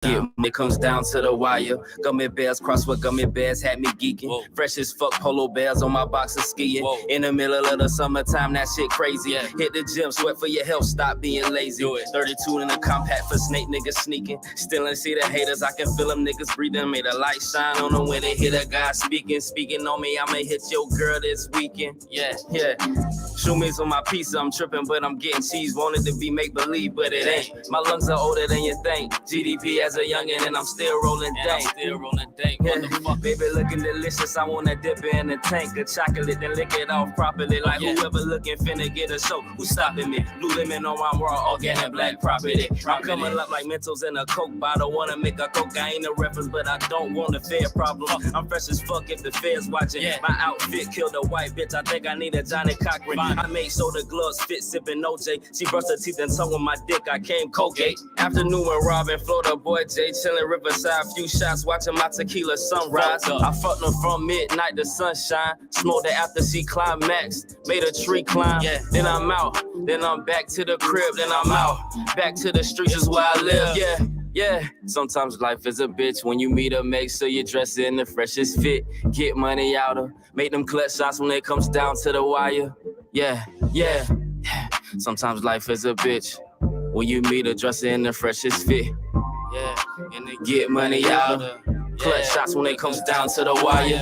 Yeah, when it comes down to the wire, gummy bears crossed with gummy bears had me geeking. Whoa. Fresh as fuck polo bears on my box of skiing. Whoa. In the middle of the summertime, that shit crazy. Yeah. Hit the gym, sweat for your health, stop being lazy. 32 in the compact for snake niggas sneaking. Still and see the haters, I can feel them niggas breathing. Made a light shine on them when they hear a guy speaking on me. I'ma hit your girl this weekend. Yeah. Shooters on my pizza, I'm tripping, but I'm getting cheese. Wanted to be make believe, but it ain't. My lungs are older than you think. GDP as a youngin' and I'm still rolling dank. Baby looking delicious, I wanna dip it in a tank of chocolate, then lick it off properly. Like whoever looking finna get a show, who's stopping me? Blue lemon on my raw organic black property. I'm coming up like Mentos in a Coke bottle. Wanna make a Coke, I ain't a reference, but I don't want a fair problem. I'm fresh as fuck if the feds watching. My outfit killed a white bitch, I think I need a Johnny Cochran. I made sure the gloves fit, sipping OJ. She brushed her teeth and tongue with my dick, I came Colgate. Afternoon when Robin, Florida boy Jay, chilling Riverside, few shots, watching my tequila sunrise. I fucked her from midnight to sunshine, smoked her after she climaxed, made a tree climb. Then I'm out, then I'm back to the crib, then I'm out, back to the streets is where I live. Yeah, sometimes life is a bitch. When you meet her, make sure you dress in the freshest fit. Get money out of, make them clutch shots when it comes down to the wire. Yeah. Sometimes life is a bitch. When you meet her, dress in the freshest fit. Yeah, and they get money out of, clutch shots when it comes down to the wire.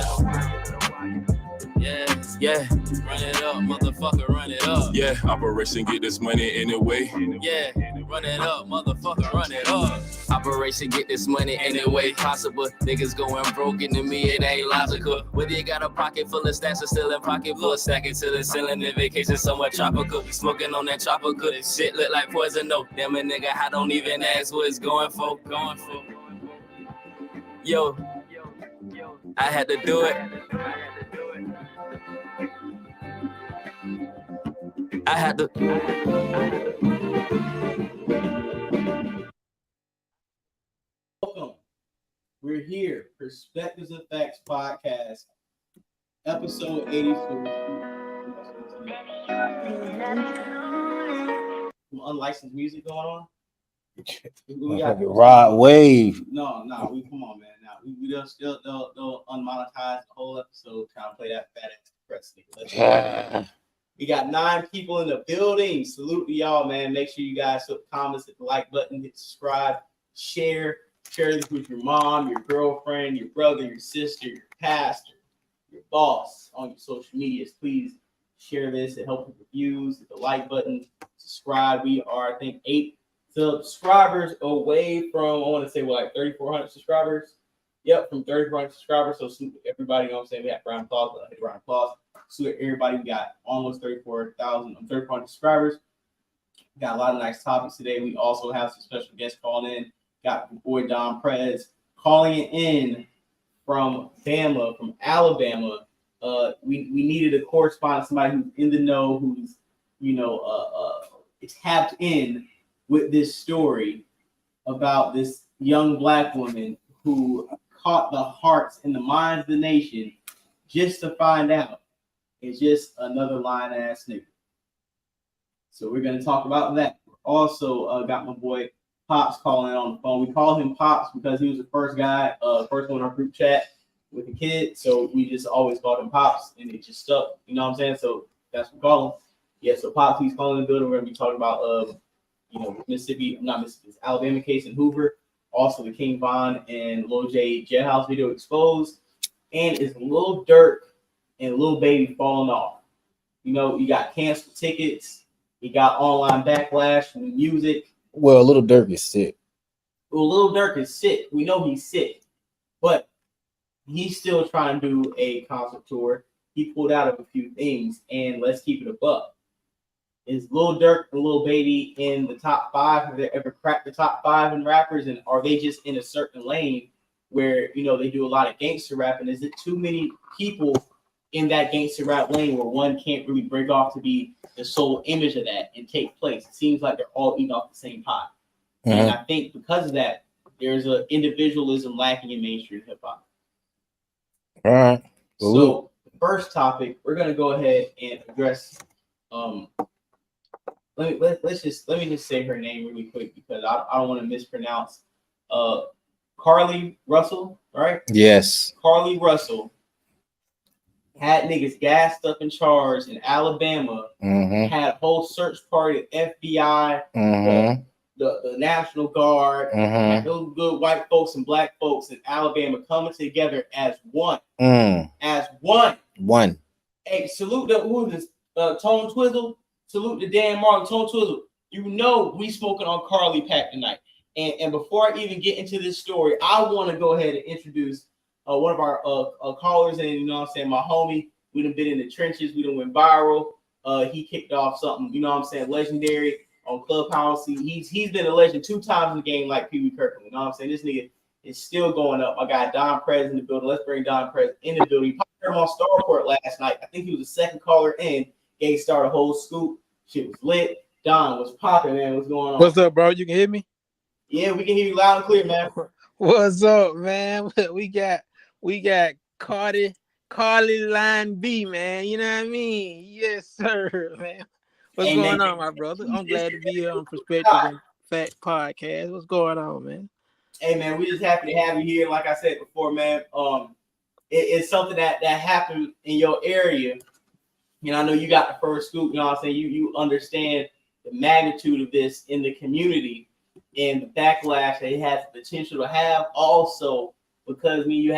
Yeah, run it up, motherfucker, run it up. Yeah, operation get this money anyway. Yeah, run it up, motherfucker, run it up. Operation get this money any way possible. Niggas going broke, and to me it ain't logical. Whether you got a pocket full of stacks or still in pocket full, stack it to the ceiling. In vacation somewhere tropical, smoking on that tropical. This shit look like poison, no. Damn it, nigga, I don't even ask what it's going for. Yo, I had to do it. I had to. Welcome. We're here. Perspectives and Facts Podcast, episode 82. Some unlicensed music going on. We got Rod Wave. No, we come on, man. Now we just still they'll unmonetize the whole episode, trying to play that fat ass press nigga. We got 9 people in the building. Salute to y'all, man. Make sure you guys put comments, hit the like button, hit subscribe, share this with your mom, your girlfriend, your brother, your sister, your pastor, your boss on your social medias. Please share this. It helps with views. Hit the like button, subscribe. We are, I think, 8 subscribers away from, I want to say, like 3,400 subscribers. Yep, from 3,400 subscribers. So salute everybody. You know what I'm saying? We have round of applause, but I hit a round of applause. Salute everybody. We got almost 3,400 subscribers. We got a lot of nice topics today. We also have some special guests calling in. Got my boy Don Prez calling in from Bama, from Alabama. We needed a correspondent, somebody who's in the know, who's tapped in with this story about this young black woman who caught the hearts and the minds of the nation, just to find out it's just another lying ass nigga. So we're gonna talk about that. Also, got my boy Pops calling in on the phone. We call him Pops because he was the first one in our group chat with the kid. So we just always called him Pops, and it just stuck. You know what I'm saying? So that's what we call him. Yeah. So Pops, he's calling the building. We're gonna be talking about Alabama case in Hoover. Also, the King Von and Lil J jailhouse video exposed, and is Lil Durk and Lil Baby falling off. You know, you got canceled tickets. You got online backlash from the music. Well, Lil Durk is sick. Well, Lil Durk is sick. We know he's sick, but he's still trying to do a concert tour. He pulled out of a few things, and let's keep it a buck. Is Lil Durk and Lil Baby in the top 5? Have they ever cracked the top 5 in rappers? And are they just in a certain lane where, they do a lot of gangster rap? And is it too many people in that gangster rap lane where one can't really break off to be the sole image of that and take place? It seems like they're all eating off the same pie. Mm-hmm. And I think because of that, there's an individualism lacking in mainstream hip hop. All right. So the first topic, we're going to go ahead and address let me just say her name really quick because I don't want to mispronounce Carlee Russell, right? Yes. Carlee Russell had niggas gassed up and charged in Alabama. Mm-hmm. Had a whole search party of FBI, Mm-hmm. the National Guard, Mm-hmm. those good white folks and black folks in Alabama coming together as one. As one. One. Hey, salute the who is this? Tone Twizzle. Salute the Dan Martin. Tone Twizzle. You know we smoking on Carlee Pack tonight. And before I even get into this story, I want to go ahead and introduce one of our callers, and you know what I'm saying, my homie. We done been in the trenches. We done went viral. He kicked off something, you know what I'm saying, legendary on Clubhouse. He's been a legend 2 times in the game, like Pee Wee Kirkland. You know what I'm saying? This nigga is still going up. I got Don Prez in the building. Let's bring Don Prez in the building. He heard him on Starport last night. I think he was the second caller in. Gave started a whole scoop. Shit was lit. Don was popping, man. What's going on? What's up, bro? You can hear me? Yeah, we can hear you loud and clear, man. What's up, man? We got Carlee Line B, man. You know what I mean? Yes, sir, man. What's going on, my brother? I'm glad to be here on Perspective and Fact Podcast. What's going on, man? Hey, man, we're just happy to have you here. Like I said before, man, it's something that happened in your area. You know, I know you got the first scoop. You know what I'm saying? You understand the magnitude of this in the community and the backlash that it has the potential to have. Also, because we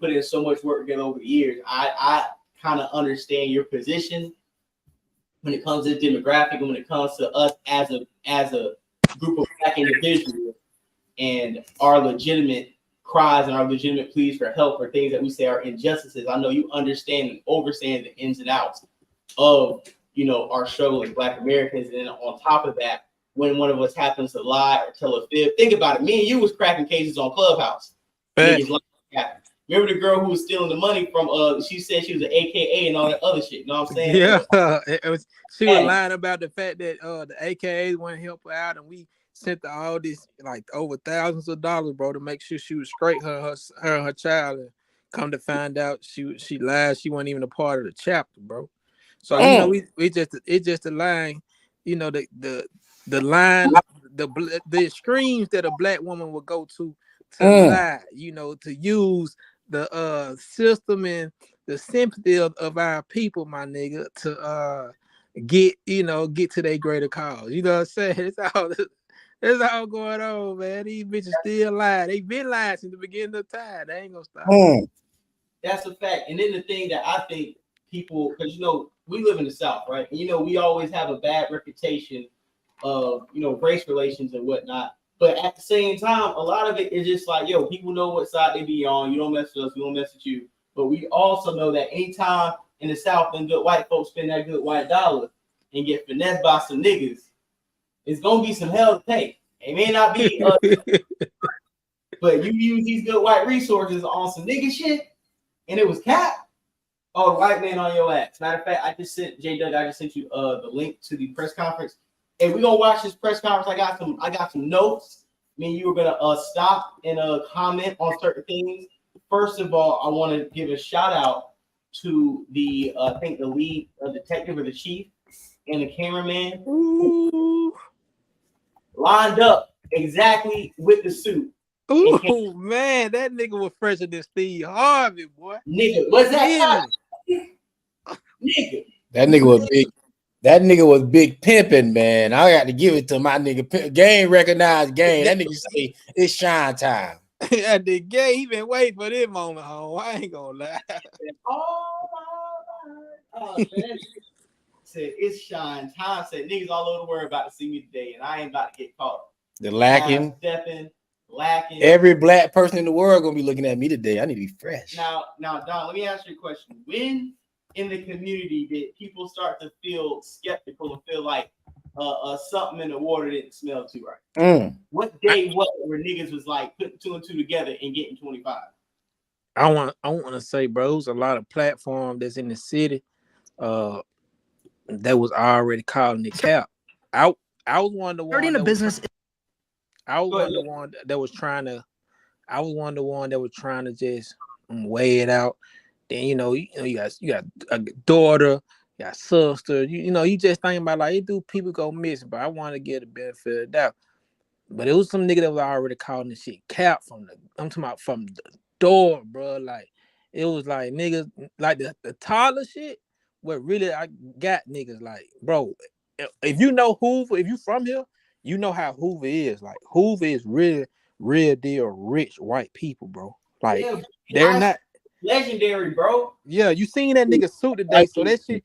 put in so much work together over the years, I kind of understand your position when it comes to demographic and when it comes to us as a group of black individuals and our legitimate cries and our legitimate pleas for help for things that we say are injustices. I know you understand and understand the ins and outs of, you know, our struggle as Black Americans. And then on top of that, when one of us happens to lie or tell a fib, think about it. Me and you was cracking cases on Clubhouse. Remember the girl who was stealing the money from, she said she was an AKA and all that other shit. You know what I'm saying? Yeah, she was lying about the fact that the AKAs want to help her out, and we sent her all this, like, over thousands of dollars, bro, to make sure she was straight, her and her child. And come to find out, she lied. She wasn't even a part of the chapter, bro. So you know, it's just a line. You know, the line, the extremes that a black woman would go to lie. You know, to use the system and the sympathy of our people, my nigga, to get to their greater cause. You know what I'm saying? It's all going on, man. These bitches still lying. They been lying since the beginning of time. They ain't gonna stop. That's a fact. And then the thing that I think people, because you know, we live in the South, right? And you know, we always have a bad reputation of, you know, race relations and whatnot. But at the same time, a lot of it is just like, yo, people know what side they be on. You don't mess with us, we don't mess with you. But we also know that anytime in the South, them good white folks spend that good white dollar and get finessed by some niggas, it's gonna be some hell to pay. It may not be, but you use these good white resources on some nigga shit, and it was cap. Oh, the white man on your ass. Matter of fact, I just sent you the link to the press conference. Hey, we're gonna watch this press conference. I got some notes. I mean, you were gonna stop and comment on certain things. First of all, I want to give a shout out to the I think the lead detective or the chief and the cameraman. Ooh. Lined up exactly with the suit. Ooh, man, that nigga was fresher than Steve Harvey, boy. Nigga, what's that? Nigga. That nigga was big pimping, man. I got to give it to my nigga. Game recognized game. That nigga say it's shine time. At the game, he been waiting for this moment, home. I ain't gonna lie. Oh, man. Said it's shine time. Said niggas all over the world about to see me today, and I ain't about to get caught. The lacking. Lacking. Every black person in the world gonna be looking at me today. I need to be fresh. Now, Don, let me ask you a question. When in the community did people start to feel skeptical and feel like something in the water didn't smell too right? What day where niggas was like putting 2 and 2 together and getting 25? I want to say, bro, there's a lot of platform that's in the city that was already calling it cap. I was one of the ones that business. I was one of the one that was trying to. I was one of the one that was trying to just weigh it out. Then you got a daughter, you got a sister. You just think about like, do people go missing? But I want to get the benefit of the doubt. But it was some nigga that was already calling this shit cap I'm talking about from the door, bro. Like it was like niggas like the toddler shit. What really I got niggas like, bro. If you know Hoover, if you from here, you know how Hoover is. Like Hoover is really real deal rich white people, bro. Like they're not legendary, bro. Yeah, you seen that nigga suit today, so that shit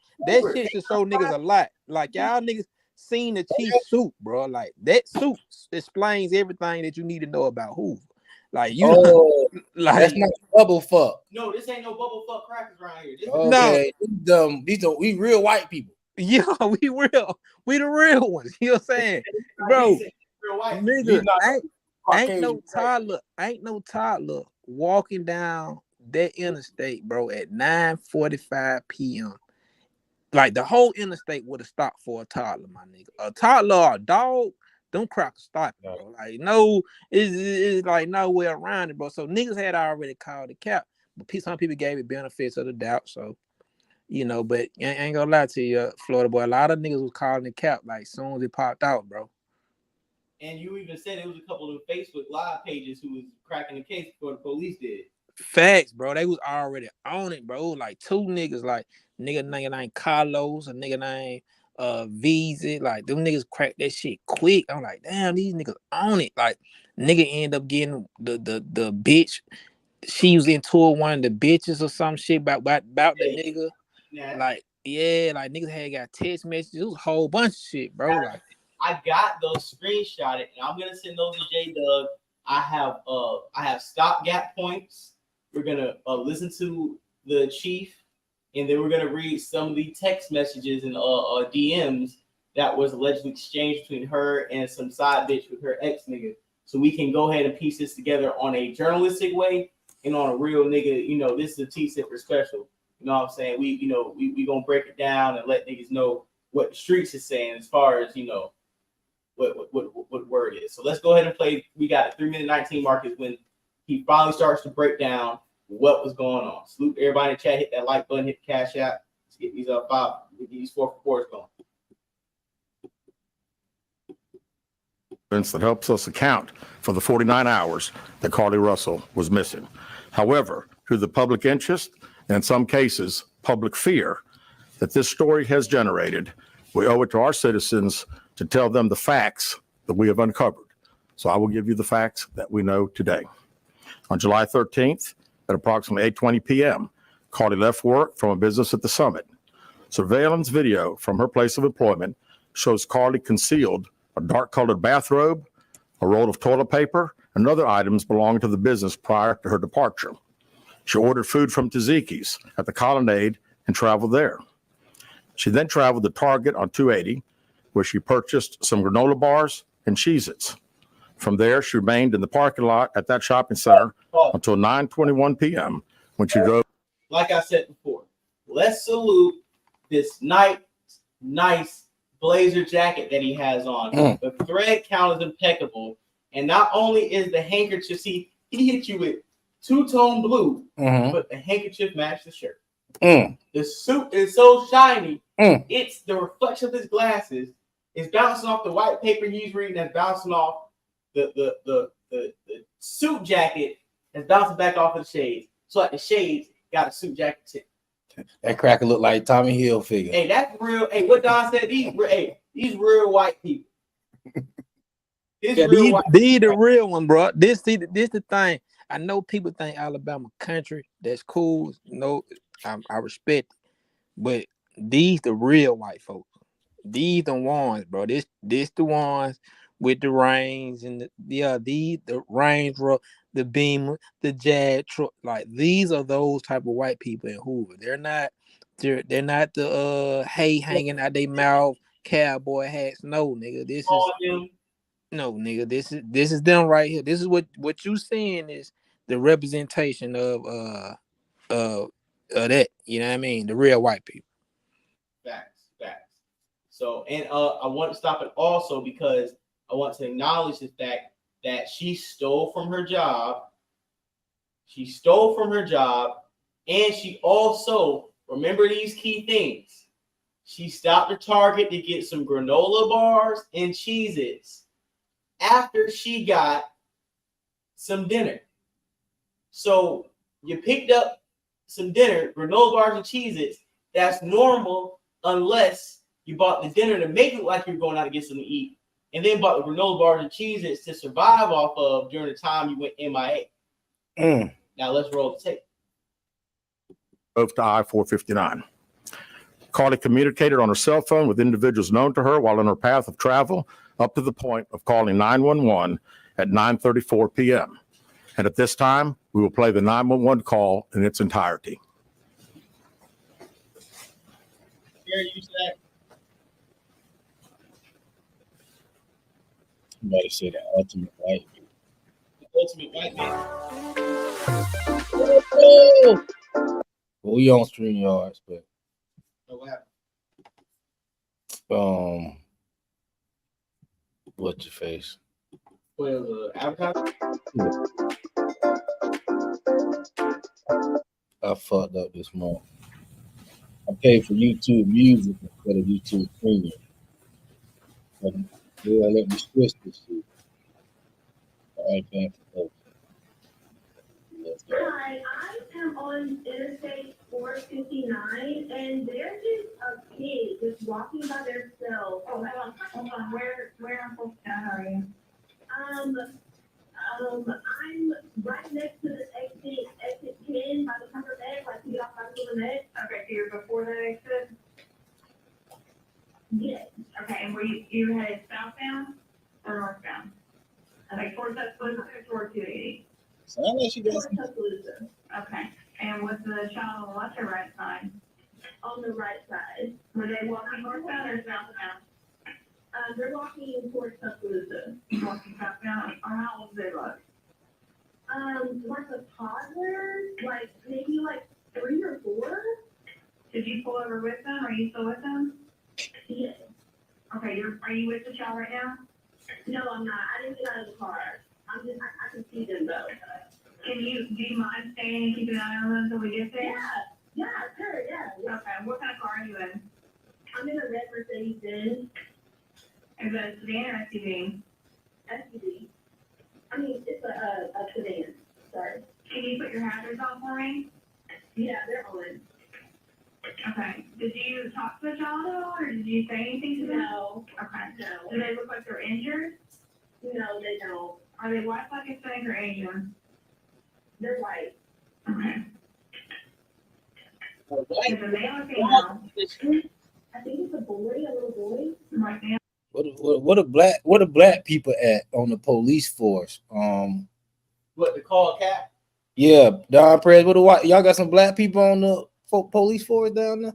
should show niggas a lot. Like y'all niggas seen the chief suit, bro. Like that suit explains everything that you need to know about Hoover. Like you, like that's not bubble fuck. No, this ain't no bubble fuck crackers around here. Okay, we real white people. Yeah, we the real ones. You know what I'm saying, bro? Nigga, ain't no toddler walking down that interstate, bro, at 9:45 p.m. Like the whole interstate would have stopped for a toddler, my nigga. A toddler or a dog, them crackers stop, bro. Like no, it's like nowhere around it, bro. So niggas had already called the cap, but some people gave it benefits of the doubt. So you know, but I ain't gonna lie to you, Florida boy. A lot of niggas was calling the cap like soon as it popped out, bro. And you even said it was a couple of Facebook live pages who was cracking the case before the police did. Facts, bro. They was already on it, bro. Like two niggas, like nigga named Carlos, a nigga named Visa. Like them niggas cracked that shit quick. I'm like, damn, these niggas on it. Like nigga end up getting the bitch. She was into one of the bitches or some shit about the nigga. Yeah. Like, yeah, like niggas had got text messages. It was a whole bunch of shit, bro. Like I got those screenshotted, and I'm gonna send those to J Dub. I have stopgap points. We're gonna listen to the chief, and then we're gonna read some of the text messages and DMs that was allegedly exchanged between her and some side bitch with her ex nigga. So we can go ahead and piece this together on a journalistic way and on a real nigga. You know, this is a T-Sipper special. You know what I'm saying? We gonna break it down and let niggas know what the streets is saying as far as, you know, what word is. So let's go ahead and play. We got a 3-minute 19 mark is when he finally starts to break down what was going on. Salute everybody in the chat. Hit that like button. Hit the cash app. Let's get these get these 4 for 4s going. That helps us account for the 49 hours that Carlee Russell was missing. However, through the public interest and in some cases public fear that this story has generated, we owe it to our citizens to tell them the facts that we have uncovered. So I will give you the facts that we know today. On July 13th at approximately 8:20 p.m., Carlee left work from a business at the Summit. Surveillance video from her place of employment shows Carlee concealed a dark-colored bathrobe, a roll of toilet paper, and other items belonging to the business prior to her departure. She ordered food from Tzatziki's at the Colonnade and traveled there. She then traveled to Target on 280, where she purchased some granola bars and Cheez-Its. From there, she remained in the parking lot at that shopping center until 9:21 p.m. when she drove. Like I said before, let's salute this nice blazer jacket that he has on. The thread count is impeccable. And not only is the handkerchief, see, he hit you with two-tone blue, but the handkerchief matched the shirt. The suit is so shiny. It's the reflection of his glasses. It's bouncing off the white paper he's reading. That's bouncing off the suit jacket. That's bouncing back off of the shades. So like the shades got a suit jacket tip. That cracker look like Tommy Hilfiger. Hey, that's real. Hey, what Don said? These real white people. These the real one, bro. This the thing. I know people think Alabama country. That's cool. No, I respect it. But these the real white folks. These the ones, bro. This the ones with the Range and the Range Rover, the Beamer, the Jag truck. Like these are those type of white people in Hoover. They're not the hay hanging out their mouth, cowboy hats. No, nigga. This is them right here. This is what you seeing is the representation of that. You know what I mean? The real white people. Facts. So, and I want to stop it also because I want to acknowledge the fact that she stole from her job. And she also, remember these key things. She stopped at Target to get some granola bars and Cheez-Its after she got some dinner. So you picked up some dinner, granola bars and Cheez-Its. That's normal unless you bought the dinner to make it like you're going out to get something to eat, and then bought the granola bars and Cheez-Its to survive off of during the time you went MIA. Now let's roll the tape. Drove to I-459. Carlee communicated on her cell phone with individuals known to her while on her path of travel up to the point of calling 911 at 9:34 p.m. And at this time, we will play the 911 call in its entirety. Here, you said. Somebody say the ultimate white man. The ultimate white man. Well, we on StreamYards, but So what happened? what's your face? Well, advertising. I fucked up this month. I paid for YouTube Music instead of YouTube Premium. But they won't let me switch this shit. I ain't paying for both. Hi, I am on Interstate 459, and there's just a kid just walking by themselves. Oh, hold on. Where am I supposed to are you? I'm right next to the exit 10 by the cover bed, like you get off by the bed. Okay, so you're before that exit? Yes. Okay, and were you headed southbound or northbound? Okay, towards that foot or towards 280? Sound like she got some. Okay, and was the child on the left or right side? On the right side. Were they walking northbound or southbound? They're walking towards Tuscaloosa. Walking southbound, or how old they look? Like a toddler, maybe 3 or 4. Did you pull over with them? Are you still with them? Yes. Okay, are you with the child right now? No, I'm not. I didn't get out of the car. I can see them though. Do you mind staying and keeping an eye on them until we get there? Yeah, sure, yeah. Okay, what kind of car are you in? I'm in a red Mercedes-Benz. Is that a sedan or SUV? SUV. I mean, it's a sedan. Sorry. Can you put your hazards on for me? Yeah, they're on. Okay. Did you talk to the child at all, or did you say anything to them? No. Okay. No. Do they look like they're injured? No, they don't. Are they white, black, Hispanic, or Asian? They're white. Okay. Is it male or female? I think it's a boy, a little boy. Right now. What are black people at on the police force? What, the call cat? Yeah, Don Perez. Y'all got some black people on the police force down there?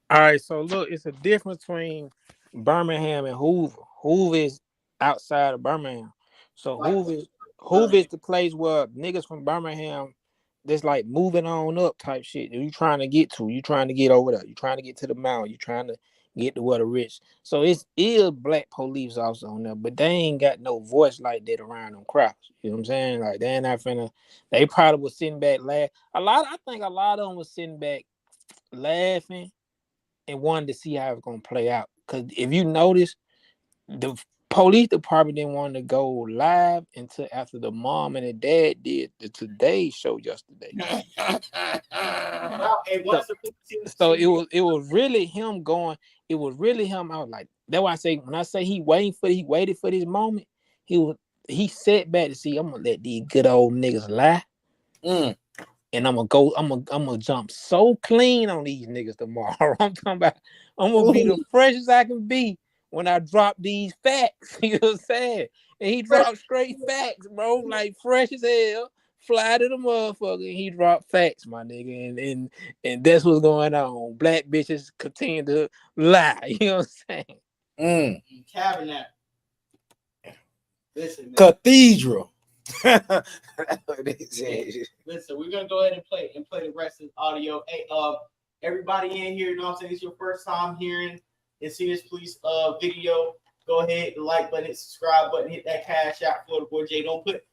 All right, so look, it's a difference between Birmingham and Hoover. Hoover is outside of Birmingham. So Hoover is the place where niggas from Birmingham that's like moving on up type shit. You trying to get to, you trying to get over there, you trying to get to the mountain, you trying to get to where the rich. So it's ill black police officers on there, but they ain't got no voice like that around them crowds. You know what I'm saying? Like they ain't not finna. They probably was sitting back I think a lot of them was sitting back laughing and wanted to see how it's gonna play out. Cause if you notice, the police department didn't want to go live until after the mom and the dad did the Today show yesterday. So it was really him going. It was really him. I was like, that's why I say when I say he waited for this moment. He sat back to see. I'm gonna let these good old niggas lie, and I'm gonna jump so clean on these niggas tomorrow. I'm talking about. I'm gonna be the freshest I can be when I drop these facts. You know what I'm saying? And he dropped straight facts, bro, like fresh as hell. Fly to the motherfucker, and he dropped facts, my nigga, and that's what's going on. Black bitches continue to lie. You know what I'm saying? Cabinet. Listen, man. Cathedral. Listen, we're gonna go ahead and play the rest of the audio. Hey, everybody in here, you know what I'm saying? It's your first time hearing and seeing this police video. Go ahead, hit the like button, hit subscribe button, hit that cash out for the boy Jay. Don't put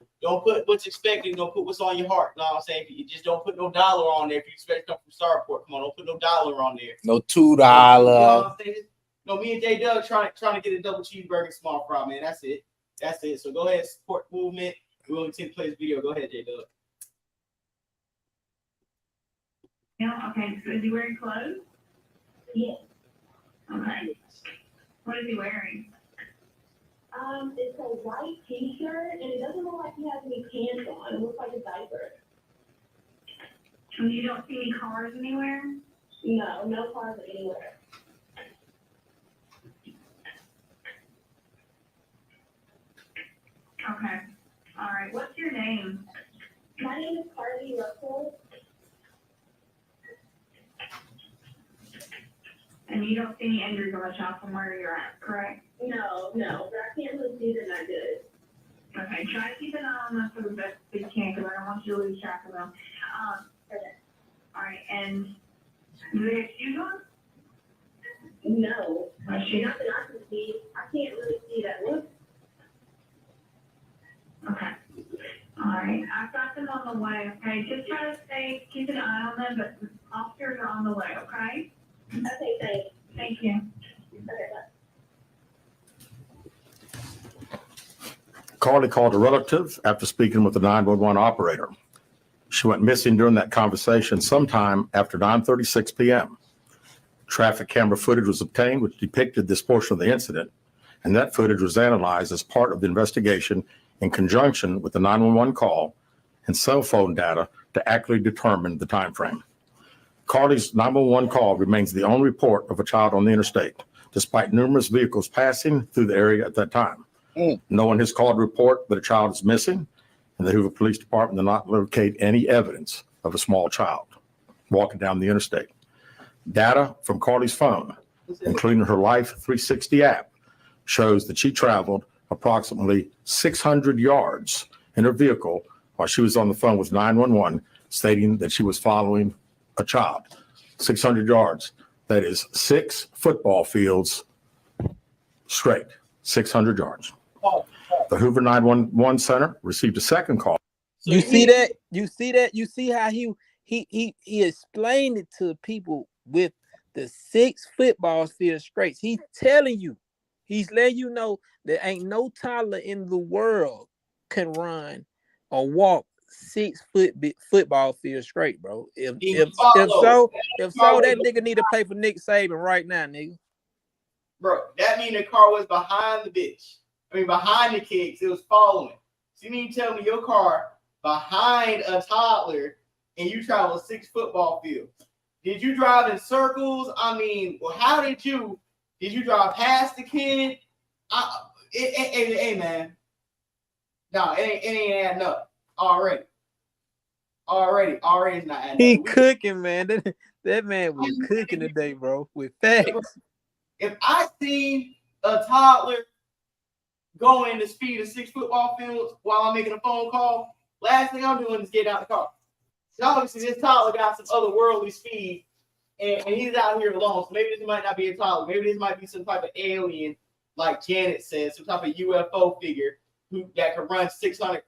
what's expected. Don't put what's on your heart. You know what I'm saying? You just don't put no dollar on there. If you expect to come from Starport, come on, don't put no dollar on there. No $2. You know what I'm saying? No, me and J Doug trying to get a double cheeseburger, small fry, man. That's it. That's it. So go ahead, support movement. We're going to play this video. Go ahead, J-Dub. Yeah, okay, so is he wearing clothes? Yes. Okay. What is he wearing? It's a white t-shirt, and it doesn't look like he has any pants on. It looks like a diaper. And you don't see any cars anywhere? No, no cars anywhere. Okay. All right. What's your name? My name is Carlee Russell. And you don't see any injuries on the shop from where you're at, correct? No, but I can't really see they're not good. Okay, try to keep an eye on them for the best you can, because I don't want you to lose track of them. Okay. All right, and do they have shoes on? No, not that I can see. I can't really see that one. Okay. All right, I've got them on the way, okay? Just try to keep an eye on them, but officers are on the way, okay? Okay, thanks. Thank you. Okay, bye. Carlee called a relative after speaking with the 911 operator. She went missing during that conversation sometime after 9:36 p.m. Traffic camera footage was obtained which depicted this portion of the incident, and that footage was analyzed as part of the investigation in conjunction with the 911 call and cell phone data to accurately determine the time frame. Carlee's 911 call remains the only report of a child on the interstate, despite numerous vehicles passing through the area at that time. No one has called to report that a child is missing, and the Hoover Police Department did not locate any evidence of a small child walking down the interstate. Data from Carlee's phone, including her Life 360 app, shows that she traveled approximately 600 yards in her vehicle while she was on the phone with 911, stating that she was following a child. 600 yards. That is 6 football fields straight. 600 yards. The Hoover 911 Center received a second call. You see that? You see how he explained it to people with the 6 football field straight. He's telling you, he's letting you know that ain't no toddler in the world can run or walk 6 football field straight, bro. If so, that nigga need to play for Nick Saban right now, nigga. Bro, that mean the car was behind the bitch. Behind the kicks, it was following. So you mean to tell me your car behind a toddler and you travel 6 football fields? Did you drive in circles? How did you drive past the kid? Hey, man. No, it ain't adding up. Already it's not adding up. He cooking, man. That man was cooking today, bro, with facts. If I see a toddler going the speed of 6 football fields while I'm making a phone call, last thing I'm doing is get out the car. So obviously this toddler got some otherworldly speed and he's out here alone. So maybe this might not be a toddler. Maybe this might be some type of alien, like Janet said, some type of UFO figure that can run 600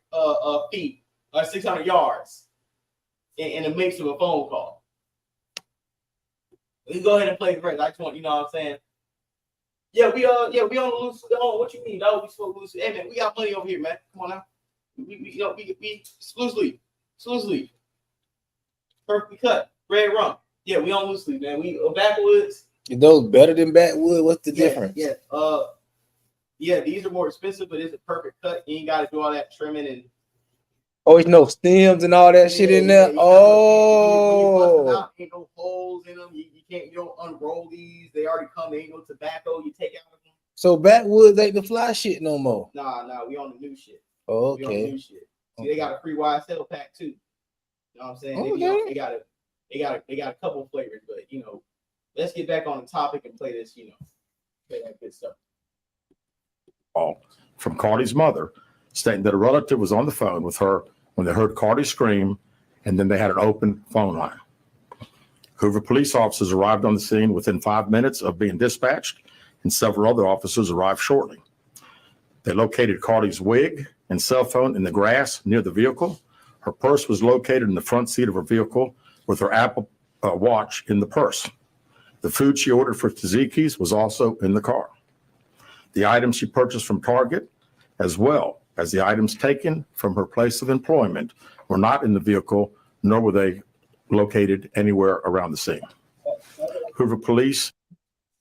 feet or 600 yards in the mix of a phone call. We go ahead and play the rest. I just want, you know what I'm saying? We on the loose. What you mean? No, we supposed to loose. Hey man, we got money over here, man. Come on now. We exclusively. Perfectly cut. Red rum. Yeah, we on loose leaf, man. We backwoods. Are those better than backwood? What's the difference? Yeah, these are more expensive, but it's a perfect cut. You ain't got to do all that trimming and. Oh, it's no stems and all that shit in there. When you bust them out, ain't no holes in them. You don't unroll these. They already come. There ain't no tobacco. You take out of them. So backwoods ain't the fly shit no more. Nah, we on the new shit. Oh, we on the new shit. See, they got a free YSL pack too. You know what I'm saying? Okay. They got a couple flavors, but let's get back on the topic and play this. Play that good stuff. From Carlee's mother, stating that a relative was on the phone with her when they heard Carlee scream, and then they had an open phone line. Hoover police officers arrived on the scene within 5 minutes of being dispatched, and several other officers arrived shortly. They located Carlee's wig and cell phone in the grass near the vehicle. Her purse was located in the front seat of her vehicle with her Apple Watch in the purse. The food she ordered for Tzatziki's was also in the car. The items she purchased from Target as well as the items taken from her place of employment were not in the vehicle, nor were they located anywhere around the scene. Hoover Police.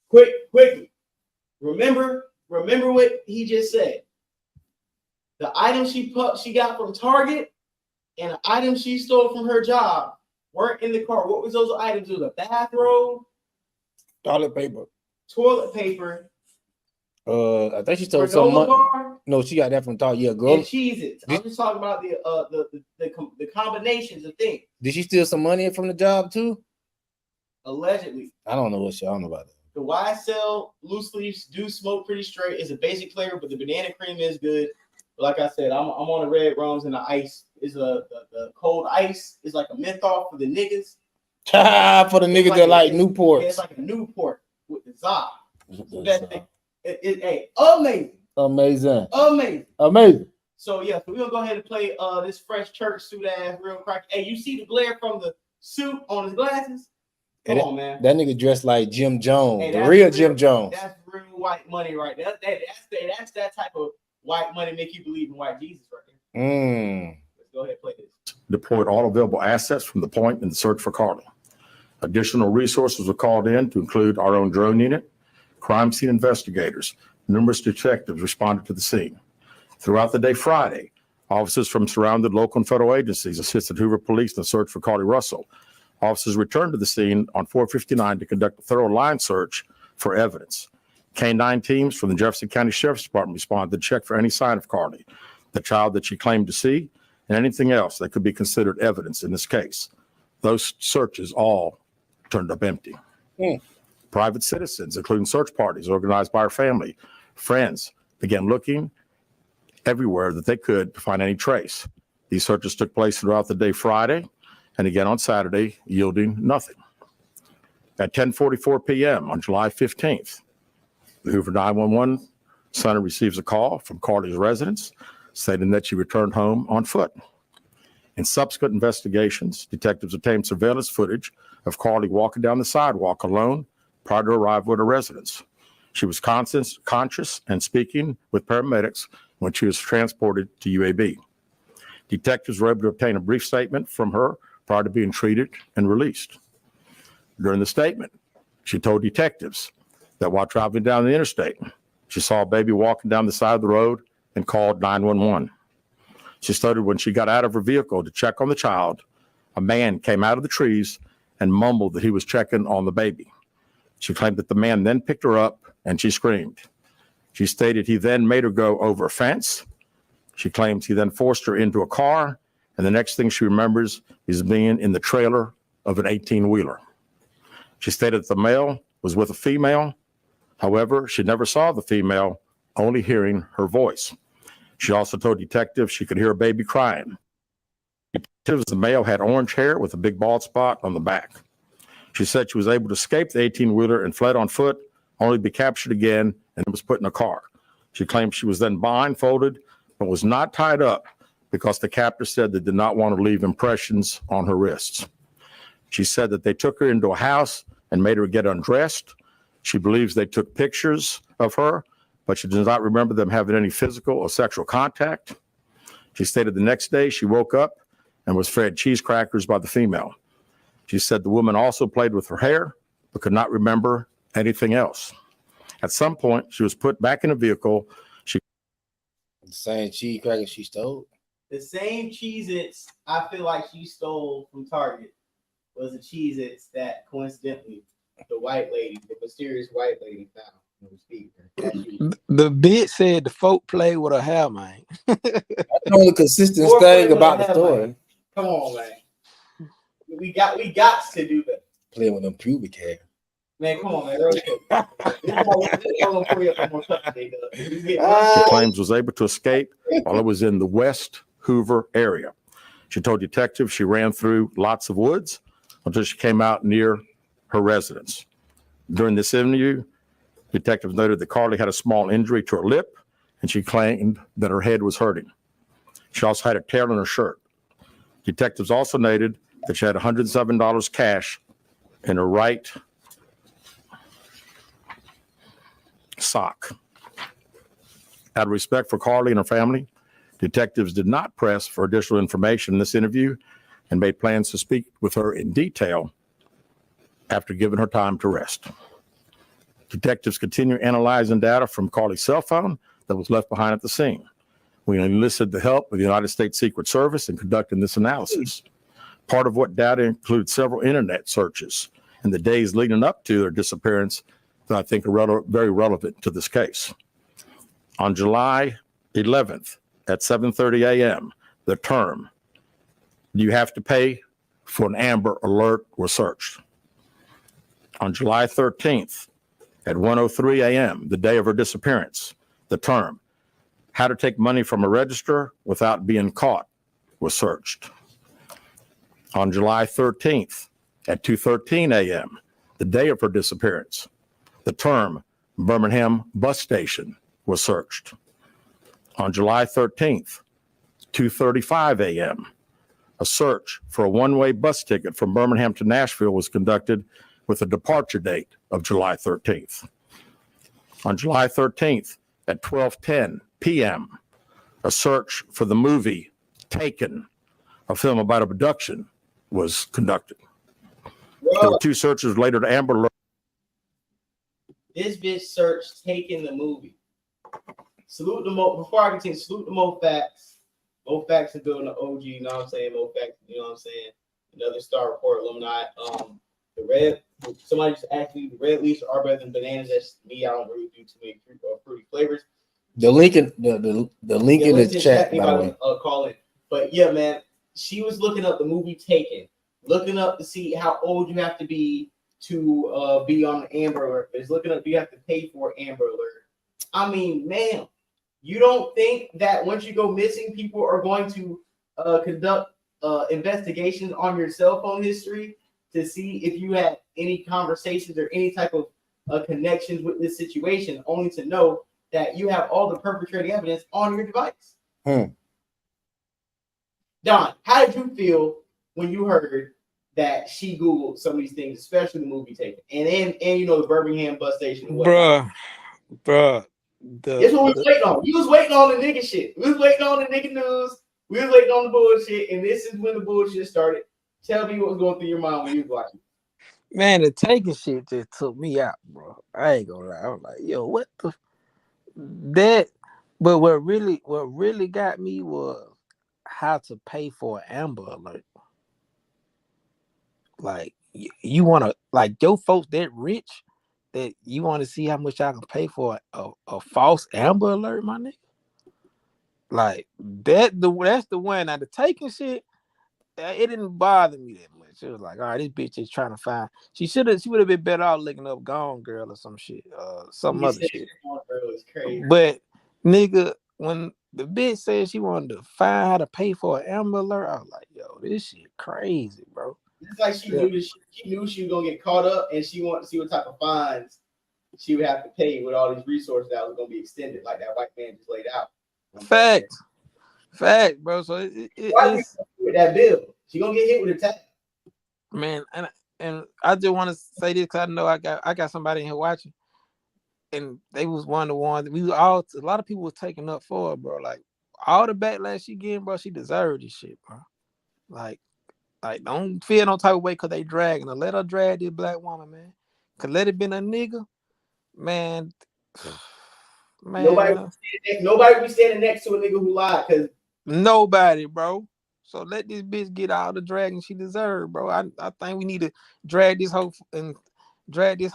Quickly. Remember what he just said. The items she got from Target and the items she stole from her job weren't in the car. What was those items? It was a bathrobe, Toilet paper. I think she stole some money. bar, No, she got that from Target. Yeah, girl. and Cheez-Its. I'm just talking about the combinations of things. Did she steal some money from the job too? Allegedly. I don't know about that. The YSL loose leaves do smoke pretty straight. It's a basic flavor, but the banana cream is good. But like I said, I'm on the red rums, and the ice is the cold ice is like a menthol for the niggas. For the niggas that like Newport. Yeah, it's like a Newport with the za. That thing. Hey, amazing. So yeah, so we're gonna go ahead and play this fresh church suit ass real crack. Hey, you see the glare from the suit on his glasses? Come on, man. That nigga dressed like Jim Jones, Hey, the real Jim Jones. That's real white money right there. That's that type of white money make you believe in white Jesus right there. Let's go ahead and play this. Deployed all available assets from the point in the search for Carlee. Additional resources were called in to include our own drone unit, crime scene investigators. Numerous detectives responded to the scene. Throughout the day Friday, officers from surrounded local and federal agencies assisted Hoover Police in the search for Carlee Russell. Officers returned to the scene on 459 to conduct a thorough line search for evidence. K-9 teams from the Jefferson County Sheriff's Department responded to check for any sign of Carlee, the child that she claimed to see, and anything else that could be considered evidence in this case. Those searches all turned up empty. Private citizens, including search parties organized by our family, friends, began looking everywhere that they could to find any trace. These searches took place throughout the day Friday and again on Saturday, yielding nothing. At 10:44 p.m. on July 15th, the Hoover 911 center receives a call from Carlee's residence stating that she returned home on foot. In subsequent investigations, detectives obtained surveillance footage of Carlee walking down the sidewalk alone prior to arrival at her residence. She was conscious and speaking with paramedics when she was transported to UAB. Detectives were able to obtain a brief statement from her prior to being treated and released. During the statement, she told detectives that while traveling down the interstate, she saw a baby walking down the side of the road and called 911. She stated when she got out of her vehicle to check on the child, a man came out of the trees and mumbled that he was checking on the baby. She claimed that the man then picked her up and she screamed. She stated he then made her go over a fence. She claims he then forced her into a car, and the next thing she remembers is being in the trailer of an 18-wheeler. She stated that the male was with a female. However, she never saw the female, only hearing her voice. She also told detectives she could hear a baby crying. Detectives, the male had orange hair with a big bald spot on the back. She said she was able to escape the 18-wheeler and fled on foot, only to be captured again and was put in a car. She claimed she was then blindfolded, but was not tied up because the captor said they did not want to leave impressions on her wrists. She said that they took her into a house and made her get undressed. She believes they took pictures of her, but she does not remember them having any physical or sexual contact. She stated the next day she woke up and was fed cheese crackers by the female. She said the woman also played with her hair, but could not remember anything else. At some point, she was put back in a vehicle. The same cheese crackers she stole? The same Cheez-Its I feel like she stole from Target was the Cheez-Its that coincidentally the white lady, the mysterious white lady found. The bitch said the folk played with her hair, man. That's the only consistent thing about the story. Man. Come on, man. We got to do that. Playing with them pubic hair. Man, come on, man. She claims was able to escape while it was in the West Hoover area. She told detectives she ran through lots of woods until she came out near her residence. During this interview, detectives noted that Carlee had a small injury to her lip, and she claimed that her head was hurting. She also had a tear in her shirt. Detectives also noted that she had $107 cash in her right sock. Out of respect for Carlee and her family, detectives did not press for additional information in this interview and made plans to speak with her in detail after giving her time to rest. Detectives continue analyzing data from Carlee's cell phone that was left behind at the scene. We enlisted the help of the United States Secret Service in conducting this analysis. Part of what data includes several internet searches in the days leading up to their disappearance that I think are very relevant to this case. On July 11th at 7:30 a.m., the term, "You have to pay for an Amber Alert," was searched. On July 13th at 1:03 a.m., the day of her disappearance, the term, "How to take money from a register without being caught," was searched. On July 13th at 2:13 a.m., the day of her disappearance, the term Birmingham bus station was searched. On July 13th, 2:35 a.m., a search for a one-way bus ticket from Birmingham to Nashville was conducted with a departure date of July 13th. On July 13th at 12:10 p.m., a search for the movie Taken, a film about abduction, was conducted. There were two searches related to Amber Alert. This bitch searched Taken the movie. Salute the Mo. Before I continue, salute the Mo Facts. Mo Facts is building the OG, you know what I'm saying? Mo Facts, you know what I'm saying? Another Star Report alumni. The red, somebody just asked me, the red leaves are better than bananas. That's me. I don't really do too many fruity flavors. The link in the link in the chat, by the way. Call in. But yeah, man, she was looking up the movie Taken, looking up to see how old you have to be to be on the Amber Alert. It's looking up, you have to pay for Amber Alert. I mean, man, you don't think that once you go missing, people are going to conduct investigations on your cell phone history to see if you had any conversations or any type of connections with this situation, only to know that you have all the perpetrating evidence on your device. Don, how did you feel when you heard that she Googled some of these things, especially the movie Taken, and you know the Birmingham bus station? Bruh. This what we was waiting on. You was waiting on the nigga shit. We was waiting on the nigga news. We was waiting on the bullshit, and this is when the bullshit started. Tell me what was going through your mind when you was watching. Man, the Taken shit just took me out, bro. I ain't gonna lie. I was like, yo, what the that? But what really got me was how to pay for an Amber Alert. Like you want to, like your folks that rich that you want to see how much I can pay for a false Amber Alert, my nigga. Like that's the one. Now the Taken shit, it didn't bother me that much. It was like, all right, this bitch is trying to find. She would have been better off looking up Gone Girl or some shit, some other shit. Gone Girl is crazy. But nigga, when the bitch said she wanted to find how to pay for an Amber Alert, I was like, yo, this shit crazy, bro. It's like she knew she was gonna get caught up, and she wanted to see what type of fines she would have to pay with all these resources that was gonna be extended, like that white man just laid out. Fact, bro. So it's with that bill, she gonna get hit with a tax. Man, and I just want to say this because I know I got somebody in here watching, and they was one of the ones a lot of people was taking up for her, bro. Like all the backlash she getting, bro, she deserved this shit, bro. Like don't feel no type of way because they dragging her. Let her drag this black woman, man. Cause let it been a nigga, man. Nobody be standing next to a nigga who lied, cause nobody, bro. So let this bitch get all the dragging she deserved, bro. I think we need to drag this hoe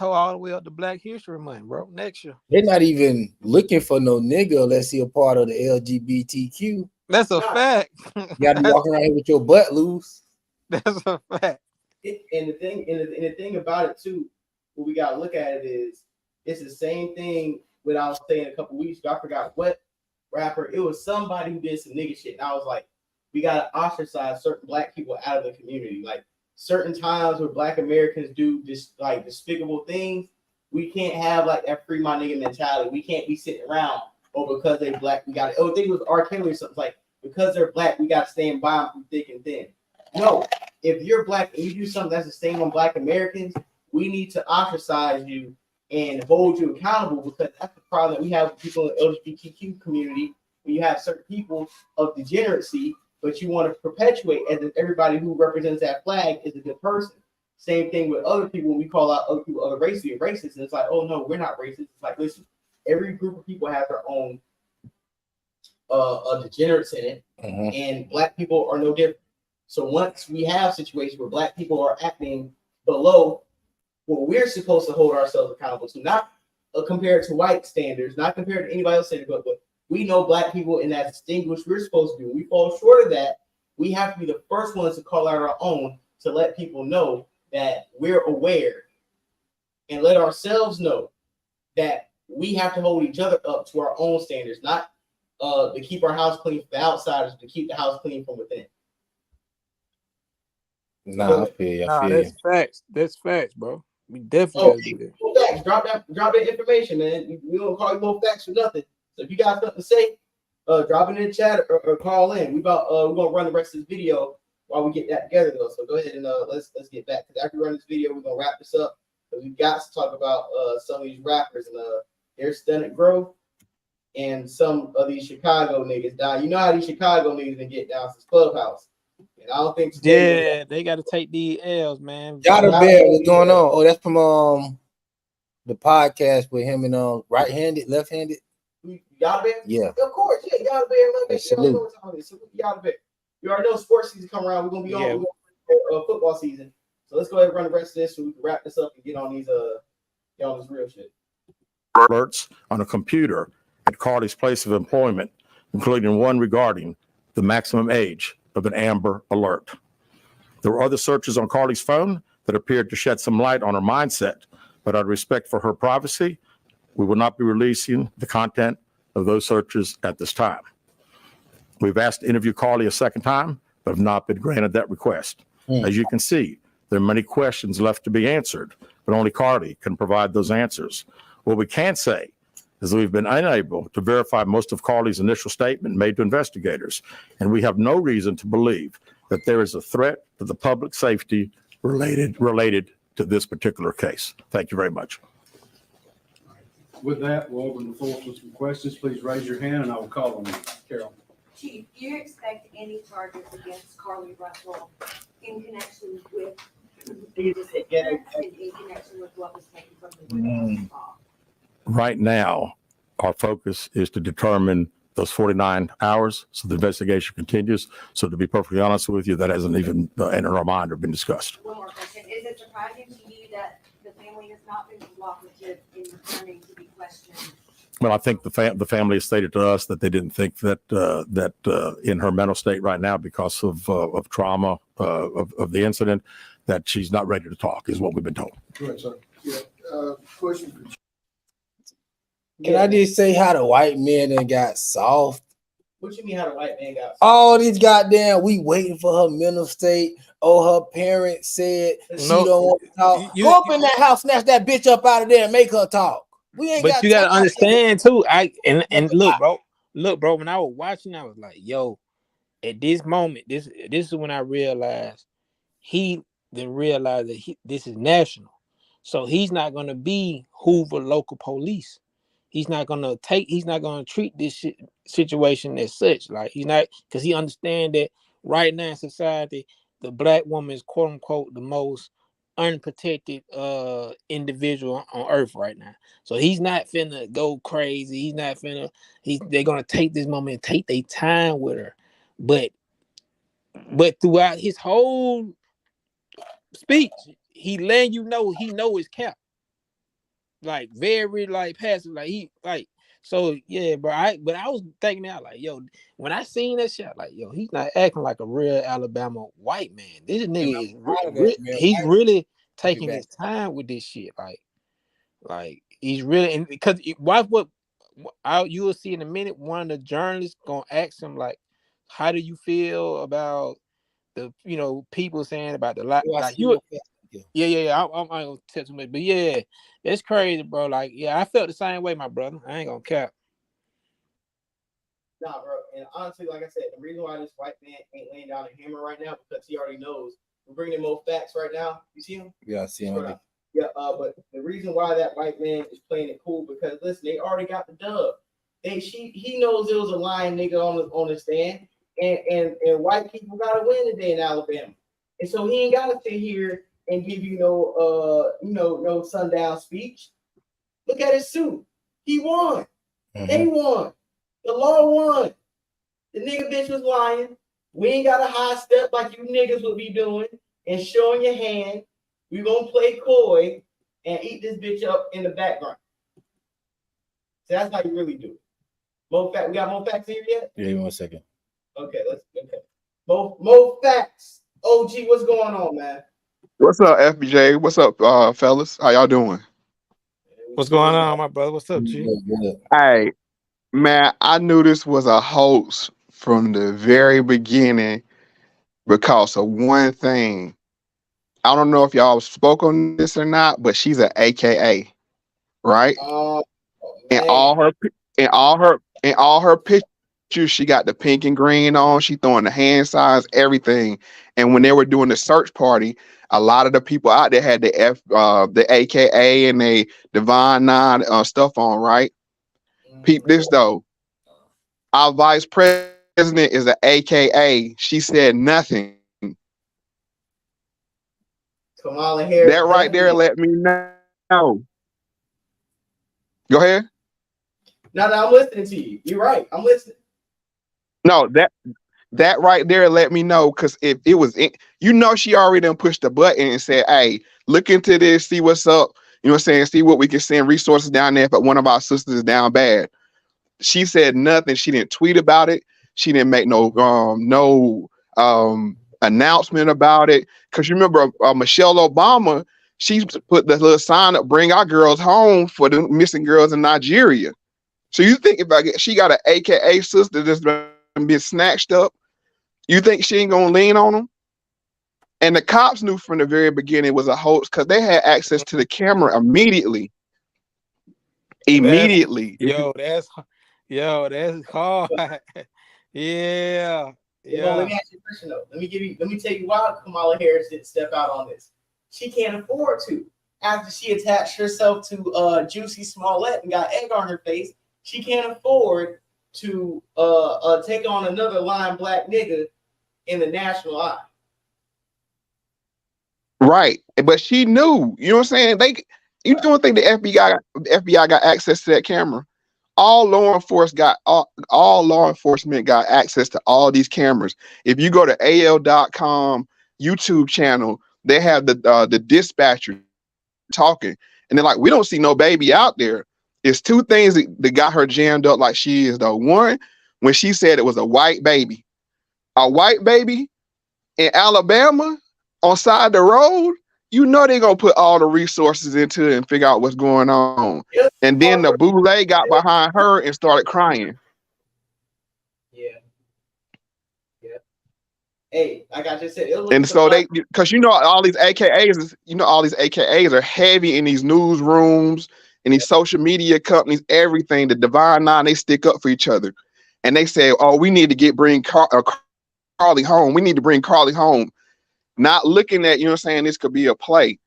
all the way up to Black History Month, bro. Next year. They're not even looking for no nigga unless he a part of the LGBTQ. That's a fact. You gotta be walking around here with your butt loose. That's a fact. And the thing about it too, what we gotta look at it is, it's the same thing what I was saying a couple weeks ago. I forgot what rapper. It was somebody who did some nigga shit. And I was like, we gotta ostracize certain black people out of the community. Like certain times where black Americans do this like despicable things, we can't have like that free my nigga mentality. We can't be sitting around, because they black, we gotta, I think it was R. Kelly or something, like because they're black, we gotta stand by them through thick and thin. No, if you're black and you do something that's the same on black Americans, we need to ostracize you and hold you accountable, because that's the problem that we have with people in the LGBTQ community. When you have certain people of degeneracy, but you want to perpetuate as if everybody who represents that flag is a good person. Same thing with other people. When we call out other people other races and racist, and it's like, oh no, we're not racist. It's like, listen, every group of people have their own degenerates in it, and black people are no different. So once we have situations where black people are acting below what we're supposed to hold ourselves accountable to, not compared to white standards, not compared to anybody else standard, but we know black people in that distinguished we're supposed to do. We fall short of that. We have to be the first ones to call out our own, to let people know that we're aware, and let ourselves know that we have to hold each other up to our own standards, not to keep our house clean for the outsiders, to keep the house clean from within. Nah, I feel you. Nah, that's facts. That's facts, bro. We definitely gotta do that. Facts. Drop that information, man. We don't call you more facts for nothing. So if you got something to say, drop it in the chat or call in. we're gonna run the rest of this video while we get that together though. So go ahead and let's get back, because after we run this video, we're gonna wrap this up. But we got to talk about some of these rappers and their stunted growth, and some of these Chicago niggas. Now you know how these Chicago niggas been get down since Clubhouse. And I don't think they got to take these L's, man. Yada Bear, what's going on? Oh, that's from the podcast with him and right-handed, left-handed. Yada Bear? Yeah. Of course, yeah. Yada Bear, love it. Salute. Yada Bear. You already know sports season come around. We're gonna be on football season. So let's go ahead and run the rest of this so we can wrap this up and get on these get on this real shit. Alerts on a computer at Carlee's place of employment, including one regarding the maximum age of an Amber Alert. There were other searches on Carlee's phone that appeared to shed some light on her mindset, but out of respect for her privacy, we will not be releasing the content of those searches at this time. We've asked to interview Carlee a second time, but have not been granted that request. As you can see, there are many questions left to be answered, but only Carlee can provide those answers. What we can say is that we've been unable to verify most of Carlee's initial statement made to investigators, and we have no reason to believe that there is a threat to the public safety related to this particular case. Thank you very much. With that, we'll open the floor for some questions. Please raise your hand and I will call on you. Carol. Chief, do you expect any charges against Carlee Russell in connection with in connection with what was taken from the witness? Right now, our focus is to determine those 49 hours, so the investigation continues. So to be perfectly honest with you, that hasn't even entered our mind or been discussed. One more question. Is it surprising to you that the family has not been cooperative in returning to be questioned? Well, I think the family has stated to us that they didn't think that in her mental state right now, because of trauma of the incident, that she's not ready to talk, is what we've been told. Go ahead, sir. Yeah, question for Can I just say how the white man done got soft? What you mean how the white man got soft? All these goddamn, we waiting for her mental state. Oh, her parents said she don't want to talk. Go up in that house, snatch that bitch up out of there and make her talk. We ain't. But you gotta understand too. And look, bro. When I was watching, I was like, yo, at this moment, this is when I realized he didn't realize that this is national. So he's not gonna be Hoover local police. He's not gonna treat this situation as such. Like he's not, because he understand that right now in society, the black woman is quote unquote the most unprotected individual on earth right now. So he's not finna go crazy. He's not finna. They're gonna take this moment and take their time with her. But throughout his whole speech, he letting you know he know his cap. Like very like passive, like he like so yeah, bro. But I was thinking out like, yo, when I seen that shit, like, yo, he's not acting like a real Alabama white man. This nigga is he's really taking his time with this shit. Like he's really, and because watch what you will see in a minute. One of the journalists gonna ask him like, how do you feel about the people saying about the like you. Yeah. I'm not gonna tell too much, but yeah, it's crazy, bro. Like, yeah, I felt the same way, my brother. I ain't gonna cap. Nah, bro. And honestly, like I said, the reason why this white man ain't laying down a hammer right now because he already knows. We're bringing in more facts right now. You see him? Yeah, I see him. Yeah, but the reason why that white man is playing it cool because listen, they already got the dub. He knows there was a lying nigga on the stand, and white people gotta win today in Alabama, and so he ain't gotta sit here and give you no sundown speech. Look at his suit. He won. They won. The law won. The nigga bitch was lying. We ain't got a high step like you niggas would be doing and showing your hand. We gonna play coy and eat this bitch up in the background. So that's how you really do it. We got more facts here yet? Yeah, 1 second. Okay. More facts. OG, what's going on, man? What's up, FBJ? What's up, fellas? How y'all doing? What's going on, my brother? What's up, G? Hey, man, I knew this was a hoax from the very beginning because of one thing. I don't know if y'all spoke on this or not, but she's an AKA, right? And all her pictures, she got the pink and green on. She throwing the hand signs, everything. And when they were doing the search party, a lot of the people out there had the AKA and the Divine Nine stuff on, right? Peep this though. Our vice president is an AKA. She said nothing. Kamala Harris. That right there let me know. Go ahead. No, I'm listening to you. You're right. I'm listening. No, that right there let me know, because if it was, she already done pushed the button and said, hey, look into this, see what's up. You know what I'm saying? See what we can send resources down there if one of our sisters is down bad. She said nothing. She didn't tweet about it. She didn't make no announcement about it. Because you remember Michelle Obama, she put the little sign up, bring our girls home for the missing girls in Nigeria. So you think she got an AKA sister that's been snatched up, you think she ain't gonna lean on them? And the cops knew from the very beginning it was a hoax because they had access to the camera immediately. Immediately. That's hard. Yeah. Let me ask you a question though. Let me tell you why Kamala Harris didn't step out on this. She can't afford to. After she attached herself to Juicy Smollett and got egg on her face, she can't afford to take on another lying black nigga in the national eye. Right. But she knew, you know what I'm saying? You don't think the FBI got access to that camera? All law enforcement got access to all these cameras. If you go to AL.com YouTube channel, they have the dispatcher talking, and they're like, we don't see no baby out there. It's two things that got her jammed up like she is though. One, when she said it was a white baby in Alabama on side the road, they're gonna put all the resources into it and figure out what's going on. And then the boule got behind her and started crying. Yeah. Hey, like I just said, and so because all these AKAs are heavy in these newsrooms and these social media companies, everything. The Divine Nine, they stick up for each other, and they say, "Oh, we need to bring Carlee home. We need to bring Carlee home." Not looking at, this could be a play.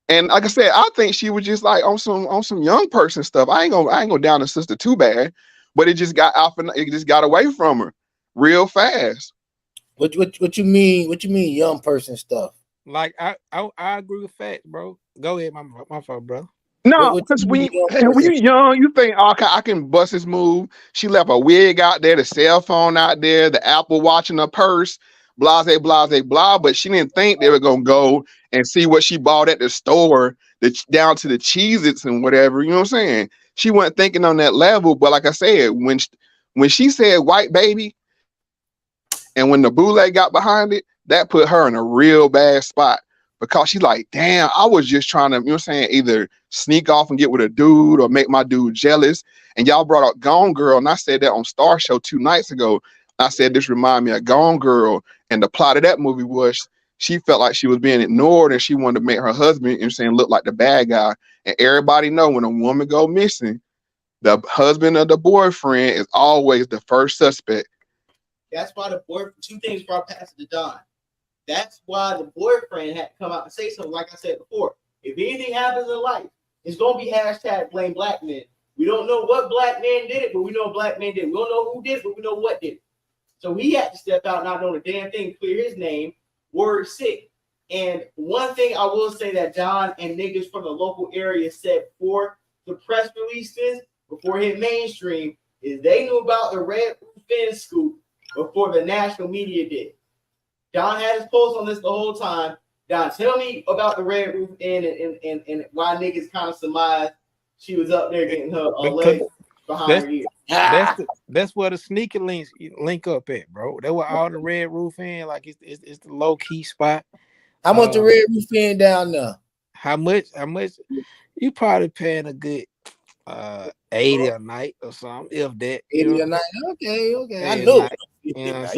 And like I said, I think she was just like on some young person stuff. I ain't gonna down the sister too bad, but it just got off and it just got away from her real fast. What you mean? What you mean, young person stuff? Like I agree with facts, bro. Go ahead, my fault, bro. No, because when you young, you think, oh, I can bust this move. She left a wig out there, the cell phone out there, the Apple Watch in her purse, blah, blah. But she didn't think they were gonna go and see what she bought at the store, down to the Cheez-Its and whatever. You know what I'm saying? She wasn't thinking on that level. But like I said, when she said white baby, and when the boule got behind it, that put her in a real bad spot. Because she's like, damn, I was just trying to, either sneak off and get with a dude or make my dude jealous. And y'all brought up Gone Girl, and I said that on Star Show 2 nights ago. I said, this remind me of Gone Girl. And the plot of that movie was she felt like she was being ignored and she wanted to make her husband, look like the bad guy. And everybody know when a woman go missing, the husband or the boyfriend is always the first suspect. That's why two things brought Pastor to Don. That's why the boyfriend had to come out and say something, like I said before. If anything happens in life, it's gonna be hashtag blame black men. We don't know what black man did it, but we know black men did it. We don't know who did it, but we know what did it. So he had to step out, not knowing a damn thing, clear his name, word sick. And one thing I will say that John and niggas from the local area said before the press releases, before it hit mainstream, is they knew about the Red Roof Inn scoop before the national media did. Don had his post on this the whole time. Don, tell me about the Red Roof Inn and why niggas kind of surmised she was up there getting her leg behind her ear. That's where the sneaker links link up at, bro. That where all the Red Roof Inn, like it's the low key spot. How much the Red Roof Inn down there? How much? You probably paying a good 80 a night or something, if that. 80 a night. Okay. I know. You know what I'm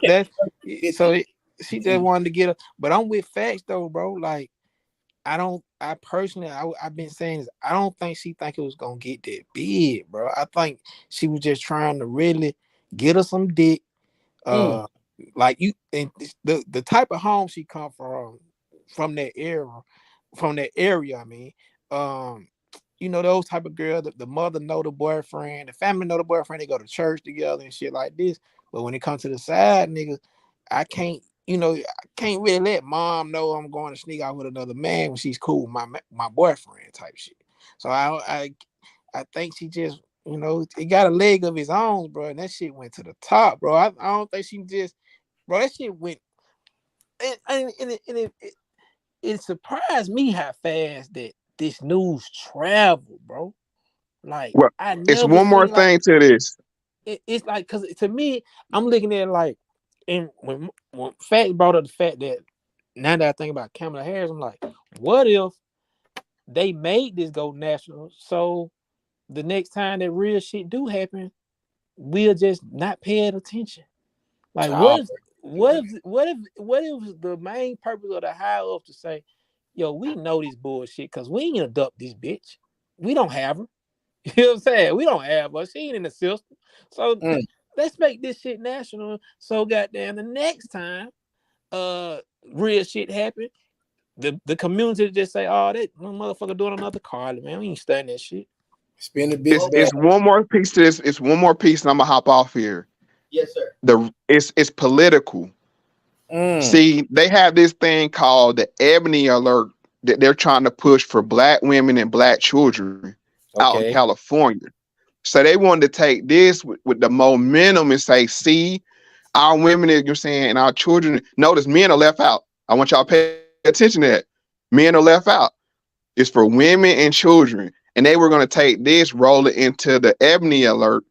saying? So she just wanted to get her, but I'm with facts though, bro. Like I personally, I've been saying this. I don't think she think it was gonna get that big, bro. I think she was just trying to really get her some dick. Like you, and the type of home she come from that area. I mean, you know, those type of girls. The mother know the boyfriend, the family know the boyfriend. They go to church together and shit like this. But when it comes to the side, nigga, I can't really let mom know I'm going to sneak out with another man when she's cool with my boyfriend type shit. So I think she just, you know, it got a leg of his own, bro, and that shit went to the top, bro. I don't think she just, bro, that shit went, and it surprised me how fast that this news traveled, bro. Like, well, I never it's one more thing to this. It's like, because to me, I'm looking at it like, and when Fact brought up the fact that now that I think about Kamala Harris, I'm like, what if they made this go national? So the next time that real shit do happen, we'll just not pay it attention. Like, what if the main purpose of the high up to say, yo, we know this bullshit because we ain't adopt this bitch. We don't have her. You know what I'm saying? We don't have her. She ain't in the system. So let's make this shit national. So goddamn, the next time real shit happen, the community just say, oh, that motherfucker doing another Carlee, man. We ain't studying that shit. Spin the big It's one more piece to this. It's one more piece, and I'm gonna hop off here. Yes, sir. It's political. See, they have this thing called the Ebony Alert that they're trying to push for Black women and Black children out in California. So they wanted to take this with the momentum and say, see, our women, you're saying, and our children. Notice men are left out. I want y'all to pay attention to that. Men are left out. It's for women and children. And they were going to take this, roll it into the Ebony Alert,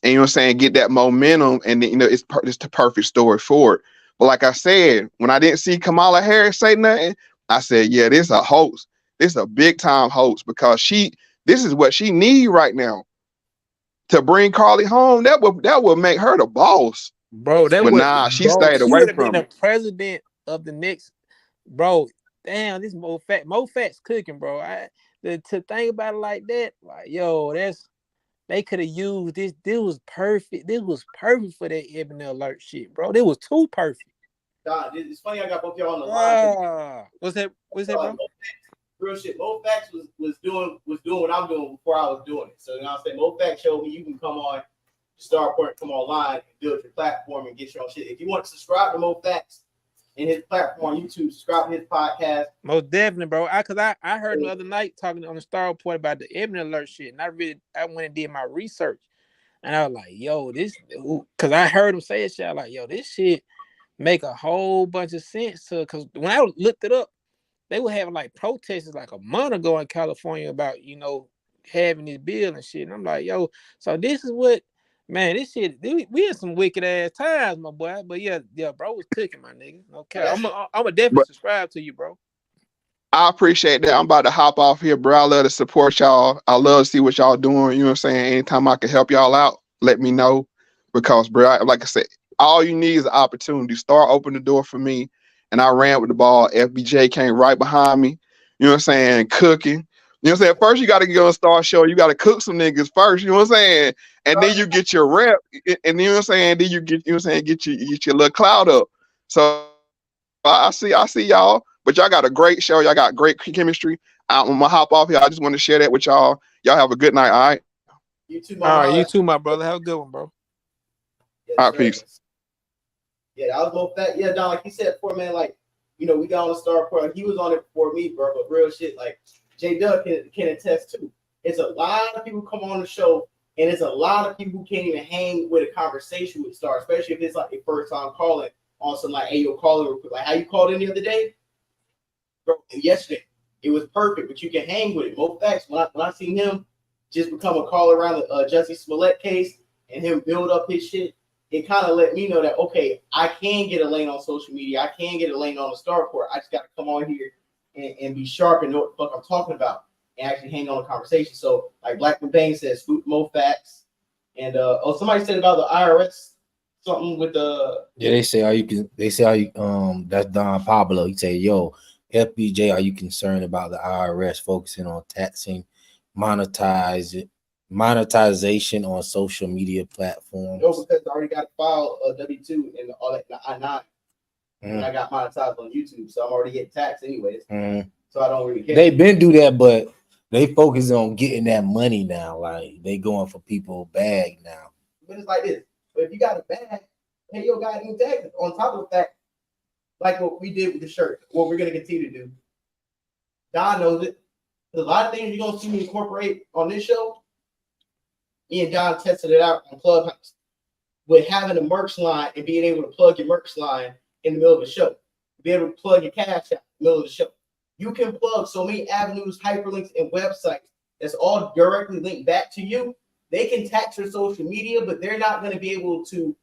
and you know what I'm saying, get that momentum. And you know, it's the perfect story for it. But like I said, when I didn't see Kamala Harris say nothing, I said, yeah, this is a hoax. This is a big time hoax because this is what she need right now to bring Carlee home. That would make her the boss, bro. She stayed away from the president of the next, bro. Damn, this Mo Facts cooking, bro. To think about it like that, like, yo, they could have used this. This was perfect. This was perfect for that Ebony Alert shit, bro. It was too perfect. God, it's funny I got both y'all on the line. What's that, bro? Real shit. Mo Facts was doing what I'm doing before I was doing it. So you know what I'm saying? Mo Facts showed me you can come on, come online, and build your platform and get your own shit. If you want to subscribe to Mo Facts in his platform on YouTube, subscribe to his podcast. Most definitely, bro. I heard the other night talking on the Star Report about the Ebony Alert shit, and I went and did my research, and I was like, yo, this, because I heard him say it, shit. I was like, yo, this shit make a whole bunch of sense to, because when I looked it up, they were having like protests like a month ago in California about, you know, having this bill and shit. And I'm like, yo, so this is what, man, this shit, we in some wicked ass times, my boy. But yeah, bro was cooking, my nigga. Okay, I'm a definitely subscribe to you, bro. I appreciate that. I'm about to hop off here, bro. I love to support y'all. I love to see what y'all doing. You know what I'm saying? Anytime I can help y'all out, let me know. Because, bro, like I said, all you need is an opportunity. Start opening the door for me. And I ran with the ball. FBJ came right behind me. You know what I'm saying? Cooking. You know what I'm saying? First, you got to get on a Star Show. You got to cook some niggas first. You know what I'm saying? And then you get your rep. And you know what I'm saying? Then you get, you know what I'm saying? Get your little cloud up. So I see y'all. But y'all got a great show. Y'all got great chemistry. I'm gonna hop off here. I just want to share that with y'all. Y'all have a good night. All right. You too, all right, you too, my brother. Have a good one, bro. Yes, all right, peace. Yeah, I was both that. Yeah, Don, like he said before, man, like, you know, we got on the star report. He was on it before me, bro. But real shit, like J Dub can attest to. It's a lot of people come on the show, and it's a lot of people who can't even hang with a conversation with Star, especially if it's like their first time calling on some like, hey, yo, call it real quick. Like how you called in the other day, bro. Yesterday, it was perfect, but you can hang with it. Mo facts. When I seen him just become a caller around the Jussie Smollett case and him build up his shit, it kind of let me know that, okay, I can get a lane on social media. I can get a lane on the Star Report. I just got to come on here and be sharp and know what the fuck I'm talking about and actually hang on the conversation. So, like Black McBain says, Mo facts. And somebody said about the IRS something with the they say that's Don Pablo. He say, yo, FBJ, are you concerned about the IRS focusing on taxing monetization on social media platforms? No, because I already got filed a W-2 and all that I-9. And I got monetized on YouTube, so I'm already getting taxed anyways. So I don't really care. They been do that, but they focus on getting that money now. Like they going for people bag now. But it's like this. But if you got a bag, pay your goddamn taxes. On top of the fact, like what we did with the shirt, what we're gonna continue to do. Don knows it. There's a lot of things you're gonna see me incorporate on this show. Me and Don tested it out on Clubhouse with having a merch line and being able to plug your merch line in the middle of the show. Be able to plug your cash out in the middle of the show. You can plug so many avenues, hyperlinks, and websites that's all directly linked back to you. They can tax your social media, but they're not going to be able to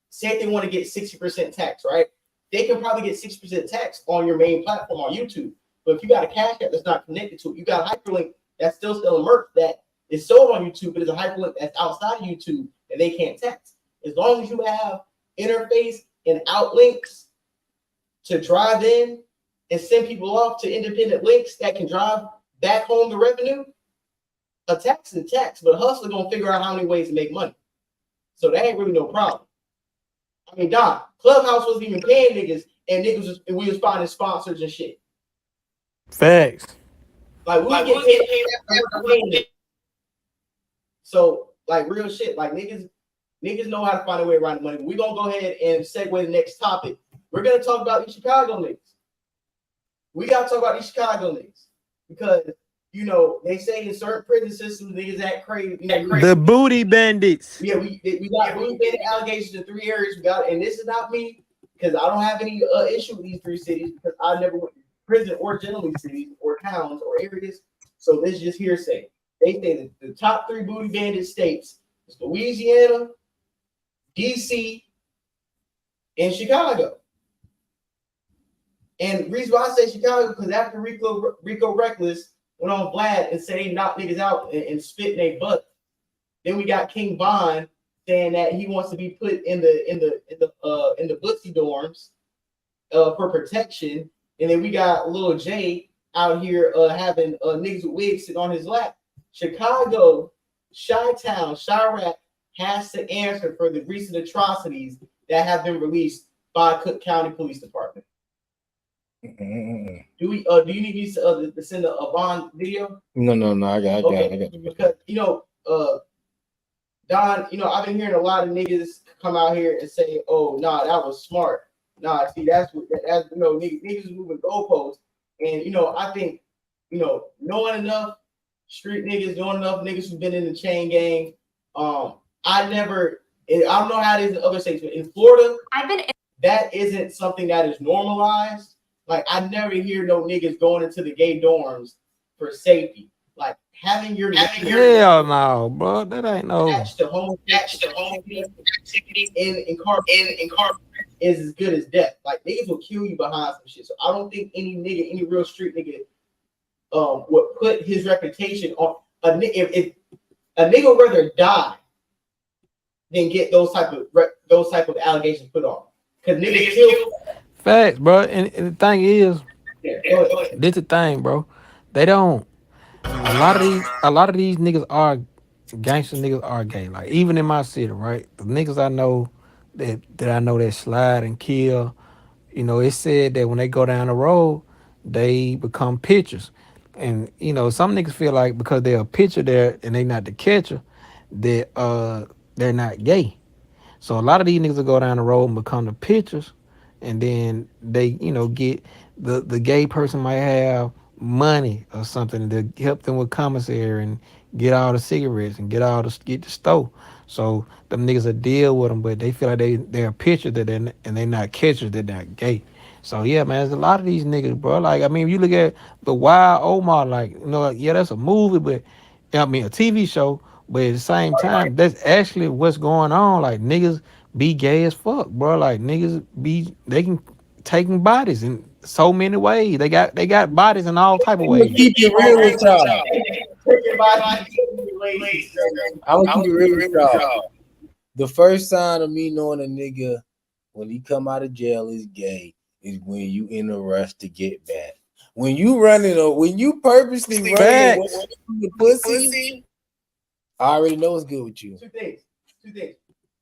say if they want to get 60% tax, right? They can probably get 60% tax on your main platform on YouTube. But if you got a cash app that's not connected to it, you got a hyperlink that's still selling merch that is sold on YouTube, but it's a hyperlink that's outside of YouTube and they can't tax. As long as you have interface and outlinks to drive in and send people off to independent links that can drive back home the revenue, a tax is a tax, but a hustler gonna figure out how many ways to make money. So that ain't really no problem. I mean, Don, Clubhouse wasn't even paying niggas, and we was finding sponsors and shit. Facts. Like we get paid. So like real shit, like niggas know how to find a way around the money. We're gonna go ahead and segue the next topic. We're gonna talk about these Chicago niggas. We gotta talk about these Chicago niggas because you know they say in certain prison systems niggas act crazy. The booty bandits. Yeah, we got booty bandit allegations in 3 areas. We got, and this is not me because I don't have any issue with these 3 cities because I never went to prison or generally cities or towns or areas. So this is just hearsay. They say that the top 3 booty bandit states is Louisiana, DC, and Chicago. And the reason why I say Chicago because after Rico Reckless went on Vlad and said he knocked niggas out and spit in their butt, then we got King Von saying that he wants to be put in the Bootsy dorms for protection, and then we got Lil J out here having niggas with wigs sit on his lap. Chicago, Chi-Town, Chirac has to answer for the recent atrocities that have been released by Cook County Police Department. Do you need me to send a Bond video? No, I got it. Because Don, I've been hearing a lot of niggas come out here and say, "Oh, nah, that was smart." Nah, see, that's niggas is moving goalposts, and I think knowing enough street niggas, knowing enough niggas who've been in the chain gang. I don't know how it is in other states, but in Florida, that isn't something that is normalized. Like I never hear no niggas going into the gay dorms for safety. Like having your hell no, bro. That ain't no attached to homosexuality in car is as good as death. Like niggas will kill you behind some shit. So I don't think any real street nigga would put his reputation on if a nigga would rather die than get those type of allegations put on. Because niggas kill. Facts, bro. And the thing is, this the thing, bro. They don't. A lot of these niggas are gangster niggas are gay. Like even in my city, right? The niggas I know that slide and kill. It said that when they go down the road, they become pitchers. And you know, some niggas feel like because they're a pitcher there and they not the catcher, that they're not gay. So a lot of these niggas will go down the road and become the pitchers, and then they, you know, get the gay person might have money or something to help them with commissary and get all the cigarettes and get the stove. So them niggas will deal with them, but they feel like they're a pitcher that they're not catchers, they're not gay. So yeah, man, there's a lot of these niggas, bro. Like I mean, if you look at the Wild Omar, like you know, like, yeah, that's a movie, but I mean a TV show. But at the same time, that's actually what's going on. Like niggas be gay as fuck, bro. Like niggas they can taking bodies in so many ways. They got bodies in all type of I'm gonna ways. keep it real with y'all. I'm gonna keep it real with y'all. The first sign of me knowing a nigga when he come out of jail is gay is when you in a rush to get back. When you purposely running the pussy, I already know it's good with you. Two things.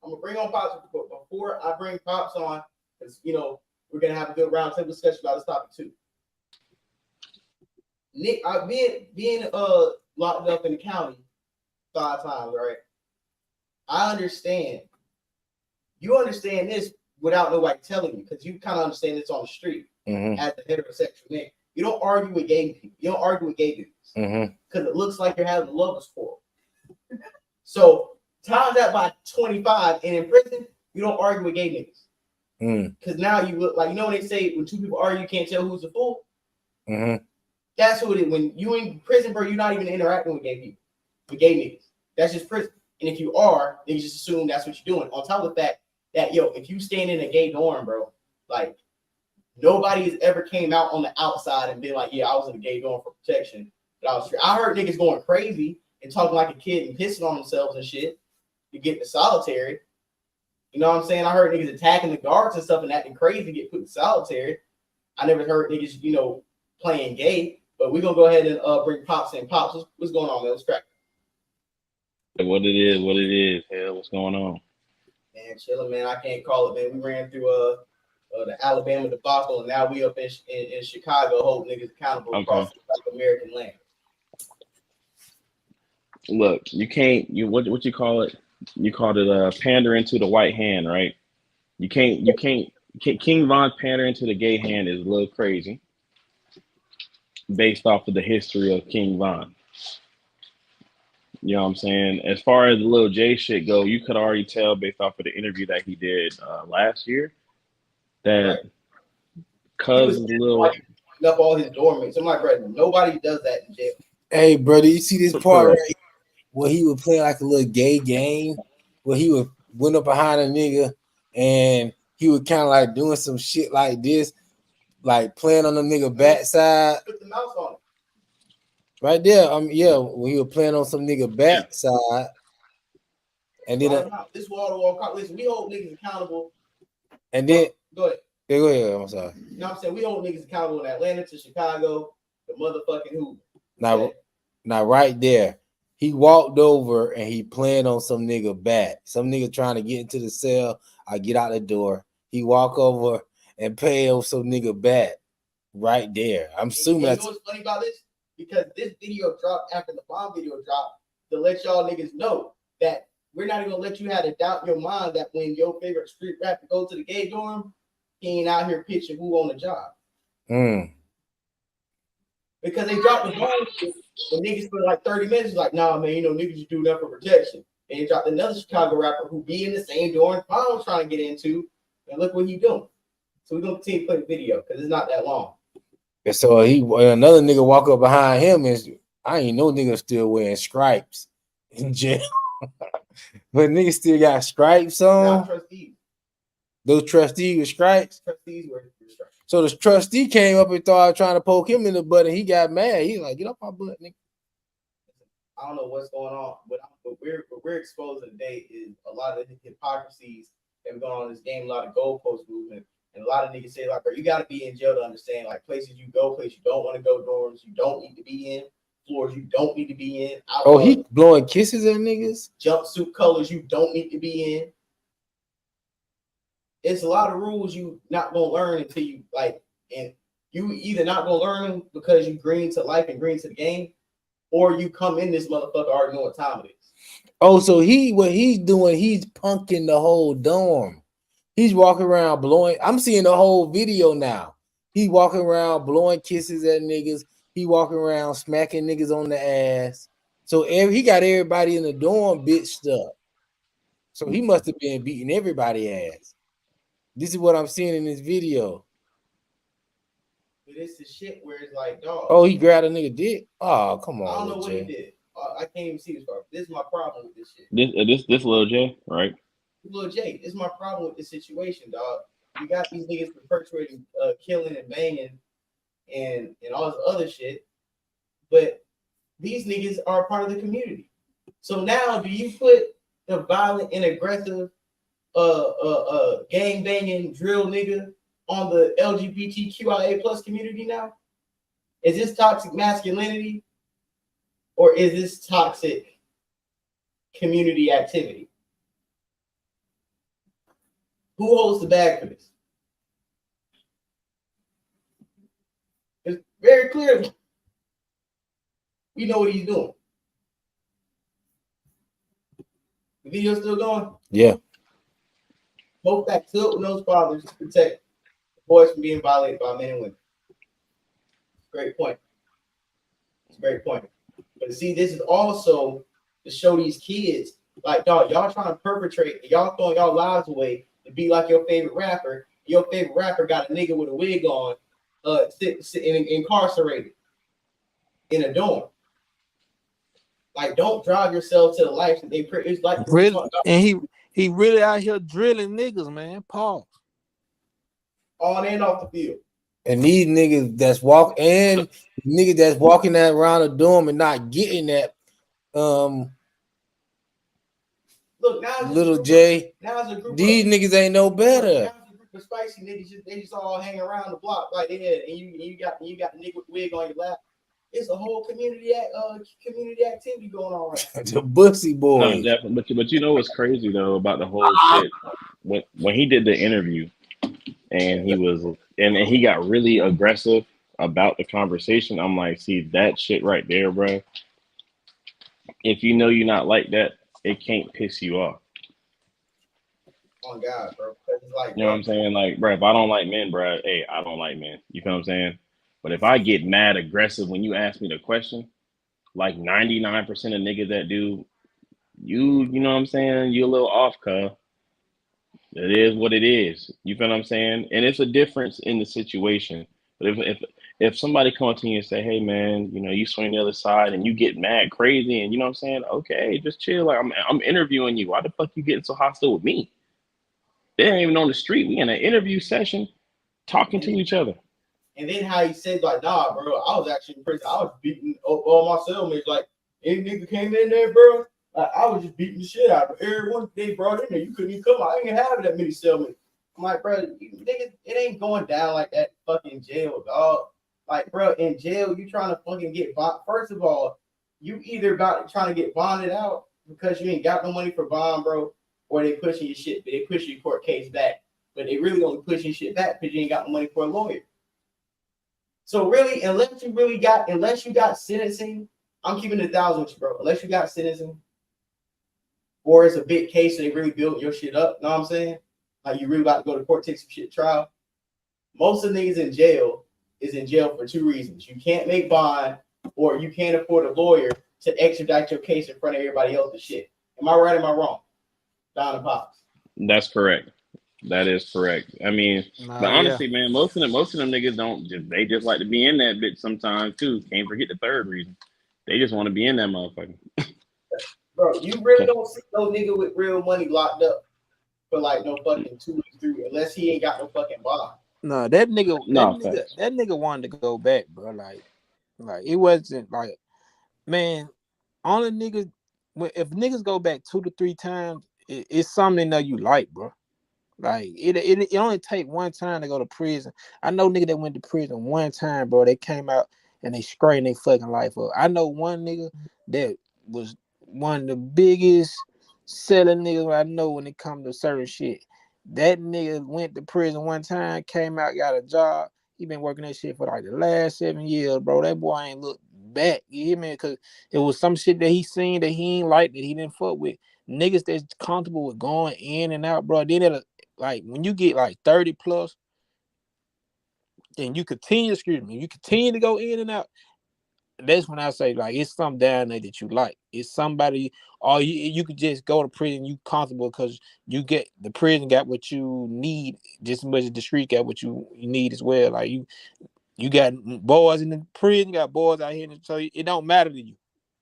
I'm gonna bring on Pops before I bring Pops on, because you know we're gonna have a good round table discussion about this topic too. Nick, I've being locked up in the county 5 times, right? I understand. You understand this without nobody telling you, because you kind of understand this on the street as a heterosexual man. You don't argue with gay people. You don't argue with gay dudes because it looks like you're having a lover's quarrel. So times that by 25, and in prison, you don't argue with gay niggas. Because now you look like, you know when they say when two people argue, you can't tell who's the fool? That's who it is. When you in prison, bro, you're not even interacting with gay people, with gay niggas. That's just prison. And if you are, they just assume that's what you're doing. On top of the fact that, yo, if you stand in a gay dorm, bro, like, nobody has ever came out on the outside and been like, yeah, I was in a gay dorm for protection. But I heard niggas going crazy and talking like a kid and pissing on themselves and shit to get to solitary. You know what I'm saying? I heard niggas attacking the guards and stuff and acting crazy to get put in solitary. I never heard niggas, you know, playing gay. But we're going to go ahead and bring Pops in. Pops, what's going on, man? What's cracking? What it is. Hell, what's going on? Man, chilling, man. I can't call it, man. We ran through the Alabama debacle, and now we up in Chicago holding niggas accountable across like American land. Look, you can't. What you call it? You called it pandering to the white hand, right? You can't. King Von pandering to the gay hand is a little crazy, based off of the history of King Von. You know what I'm saying? As far as the Lil J shit go, you could already tell based off of the interview that he did last year that cuz Lil up all his dormants. I'm like, bro, nobody does that in jail. Hey, brother, you see this part right where he would play like a little gay game where he would went up behind a nigga and he would kind of like doing some shit like this, like playing on the nigga backside. Put the mouse on it. Right there, yeah, when he was playing on some nigga backside, and then this wall to wall. Listen, we hold niggas accountable. And then go ahead. Yeah, go ahead. I'm sorry. You know what I'm saying? We hold niggas accountable in Atlanta to Chicago, the motherfucking Hoover. Now, right there, he walked over and he playing on some nigga back. Some nigga trying to get into the cell. I get out the door. He walk over and play on some nigga back. Right there. I'm assuming that's. You know what's funny about this? Because this video dropped after the bomb video dropped to let y'all niggas know that we're not even gonna let you have to doubt your mind that when your favorite street rapper goes to the gay dorm, he ain't out here pitching who on the job. Because they dropped the bomb, the niggas for like 30 minutes, like, nah, man, you know, niggas just do that for protection. And they dropped another Chicago rapper who be in the same dorm Pound's trying to get into, and look what he doing. So we're gonna continue to play the video because it's not that long. And so another nigga walk up behind him and I ain't no nigga still wearing stripes in jail. But niggas still got stripes on. Those trustees with stripes. Trustees were stripes. So the trustee came up and started trying to poke him in the butt and he got mad. He's like, get off my butt, nigga. I don't know what's going on, but what we're exposing today is a lot of the hypocrisies that have gone on in this game, a lot of goalpost movement. And a lot of niggas say, like, bro, you got to be in jail to understand, like, places you go, places you don't want to go, dorms you don't need to be in, floors you don't need to be in. Oh, he blowing kisses at niggas? Jumpsuit colors you don't need to be in. It's a lot of rules you not going to learn until you, like, and You either not gonna learn them because you green to life and green to the game, or you come in this motherfucker already know what time it is. Oh, so what he's doing, he's punking the whole dorm. He's walking around blowing. I'm seeing the whole video now. He walking around blowing kisses at niggas. He walking around smacking niggas on the ass. So he got everybody in the dorm bitched up. So he must have been beating everybody ass. This is what I'm seeing in this video. But it's the shit where it's like, dog. Oh, he grabbed a nigga dick. Oh, come on. I don't know what he did. I can't even see this part. This is my problem with this shit. This little J, right? Lil J, this is my problem with this situation, dog. You got these niggas perpetuating killing and banging and all this other shit, but these niggas are a part of the community. So now, do you put the violent and aggressive, gang banging drill nigga on the LGBTQIA plus community now? Is this toxic masculinity, or is this toxic community activity? Who holds the bag for this? It's very clear. We know what he's doing. The video's still going? Yeah. Both back to it with those fathers to protect boys from being violated by men and women. Great point. It's a great point. But see, this is also to show these kids, like, dog, y'all trying to perpetrate, y'all throwing y'all lives away to be like your favorite rapper. Your favorite rapper got a nigga with a wig on, incarcerated in a dorm. Like, don't drive yourself to the life that they it's like really, and he really out here drilling niggas, man. Pause. On and off the field. And these niggas that's walking that around the dorm and not getting that Look, now little J. These niggas ain't no better. Now it's a group of spicy niggas. They just all hang around the block like they had, and you got the nigga with the wig on your lap. It's a whole community activity going on right now. The Bussy boy. No, definitely. But you know what's crazy though about the whole shit? When he did the interview and he got really aggressive about the conversation, I'm like, see that shit right there, bro. If you know you're not like that, it can't piss you off. Oh God, bro. It's like, you know what I'm saying? Like, bro, if I don't like men, bro, hey, I don't like men. You feel what I'm saying? But if I get mad aggressive when you ask me the question, like 99% of niggas that do, you know what I'm saying? You're a little off, cuz. It is what it is. You feel what I'm saying? And it's a difference in the situation. But if somebody come up to you and say, hey man, you know, you swing the other side and you get mad crazy and you know what I'm saying? Okay, just chill. Like I'm interviewing you. Why the fuck you getting so hostile with me? They ain't even on the street. We in an interview session talking to each other. And then how he said, like, nah, bro, I was actually in prison. I was beating all my cellmates. Like, any nigga came in there, bro, like, I was just beating the shit out of everyone they brought in there. You couldn't even come out. I ain't have that many cellmates. I'm like, bro, nigga, it ain't going down like that fucking jail, dog. Like, bro, in jail, you trying to fucking get bond. First of all, you either about trying to get bonded out because you ain't got no money for bond, bro, or they pushing your shit. They push your court case back. But they really only pushing shit back because you ain't got no money for a lawyer. So really, unless you got sentencing, I'm keeping it 1,000 with you, bro. Unless you got sentencing, or it's a big case and they really build your shit up, know what I'm saying? Like you really about to go to court, take some shit trial. Most of the niggas in jail is in jail for two reasons. You can't make bond, or you can't afford a lawyer to extradite your case in front of everybody else's shit. Am I right or am I wrong? Don and Pops. That's correct. That is correct. I mean, but honestly, man, most of them niggas they just like to be in that bitch sometimes too. Can't forget the third reason. They just want to be in that motherfucker. Bro, you really don't see no nigga with real money locked up for like no fucking 2 weeks, 3 weeks, unless he ain't got no fucking bond. No, that nigga wanted to go back, bro. Like it wasn't like, man, only niggas, if niggas go back 2 to 3 times, it's something that you like, bro. Like it only take one time to go to prison. I know nigga that went to prison one time, bro. They came out and they scraped their fucking life up. I know one nigga that was one of the biggest selling niggas I know when it comes to certain shit. That nigga went to prison one time, came out, got a job. He been working that shit for like the last 7 years, bro. That boy ain't look back. You hear me? Because it was some shit that he seen that he ain't like, that he didn't fuck with. Niggas that's comfortable with going in and out, bro. Then it'll, like when you get like 30 plus, then you continue to go in and out. That's when I say, like, it's something down there that you like. It's somebody, or you could just go to prison, you comfortable because you get the prison got what you need just as much as the street got what you need as well. Like you got boys in the prison, you got boys out here, so it don't matter to you.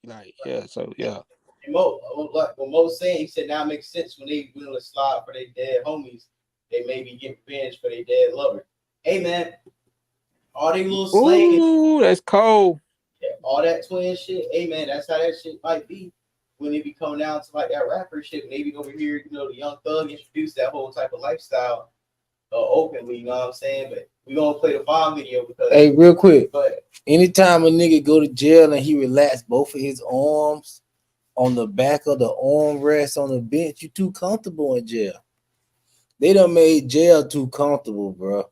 Like, yeah, so yeah. And Mo, like what Mo saying, he said now it makes sense when they will slide for their dead homies, they maybe get revenge for their dead lover. Hey man, all they little slang, Ooh, that's cold. all that twin shit. Hey man, that's how that shit might be when they be coming down to like that rapper shit. Maybe over here, you know, the Young Thug introduced that whole type of lifestyle openly. You know what I'm saying? But we gonna play the bomb video because. Hey, real quick. But anytime a nigga go to jail and he relax both of his arms on the back of the armrest on the bench, you too comfortable in jail. They done made jail too comfortable, bro.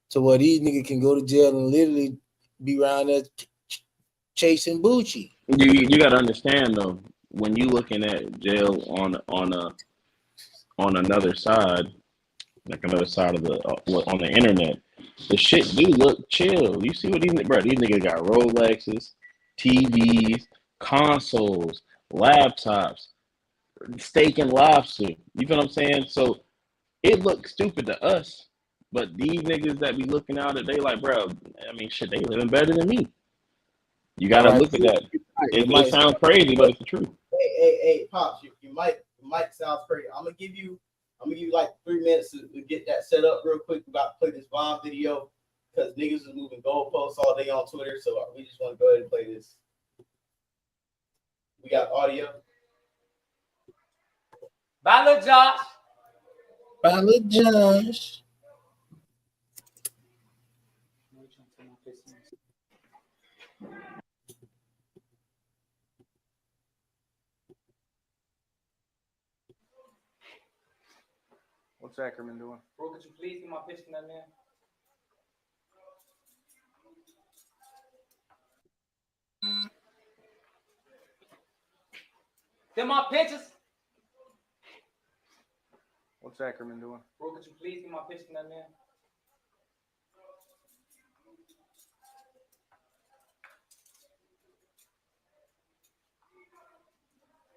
So where these niggas can go to jail and literally be around there chasing Bucci. You got to understand though, when you looking at jail on another side, like another side of the on the internet, the shit do look chill. You see what these niggas got Rolexes, TVs, consoles, laptops, steak and lobster. You feel what I'm saying? So it looks stupid to us, but these niggas that be looking out at, they like, bro, I mean, shit, they living better than me. You gotta look at that. It sounds crazy, but it's the truth. Hey, Pops, you might sound crazy. I'm gonna give you like 3 minutes to get that set up real quick. We about to play this bomb video because niggas is moving goalposts all day on Twitter, so we just want to go ahead and play this. We got audio. Bye, little Josh. Bye, little Josh. What's Ackerman doing? Bro, could you please get my pitch from that man? Them my pitches. What's Ackerman doing? Bro, could you please get my pitch from that man?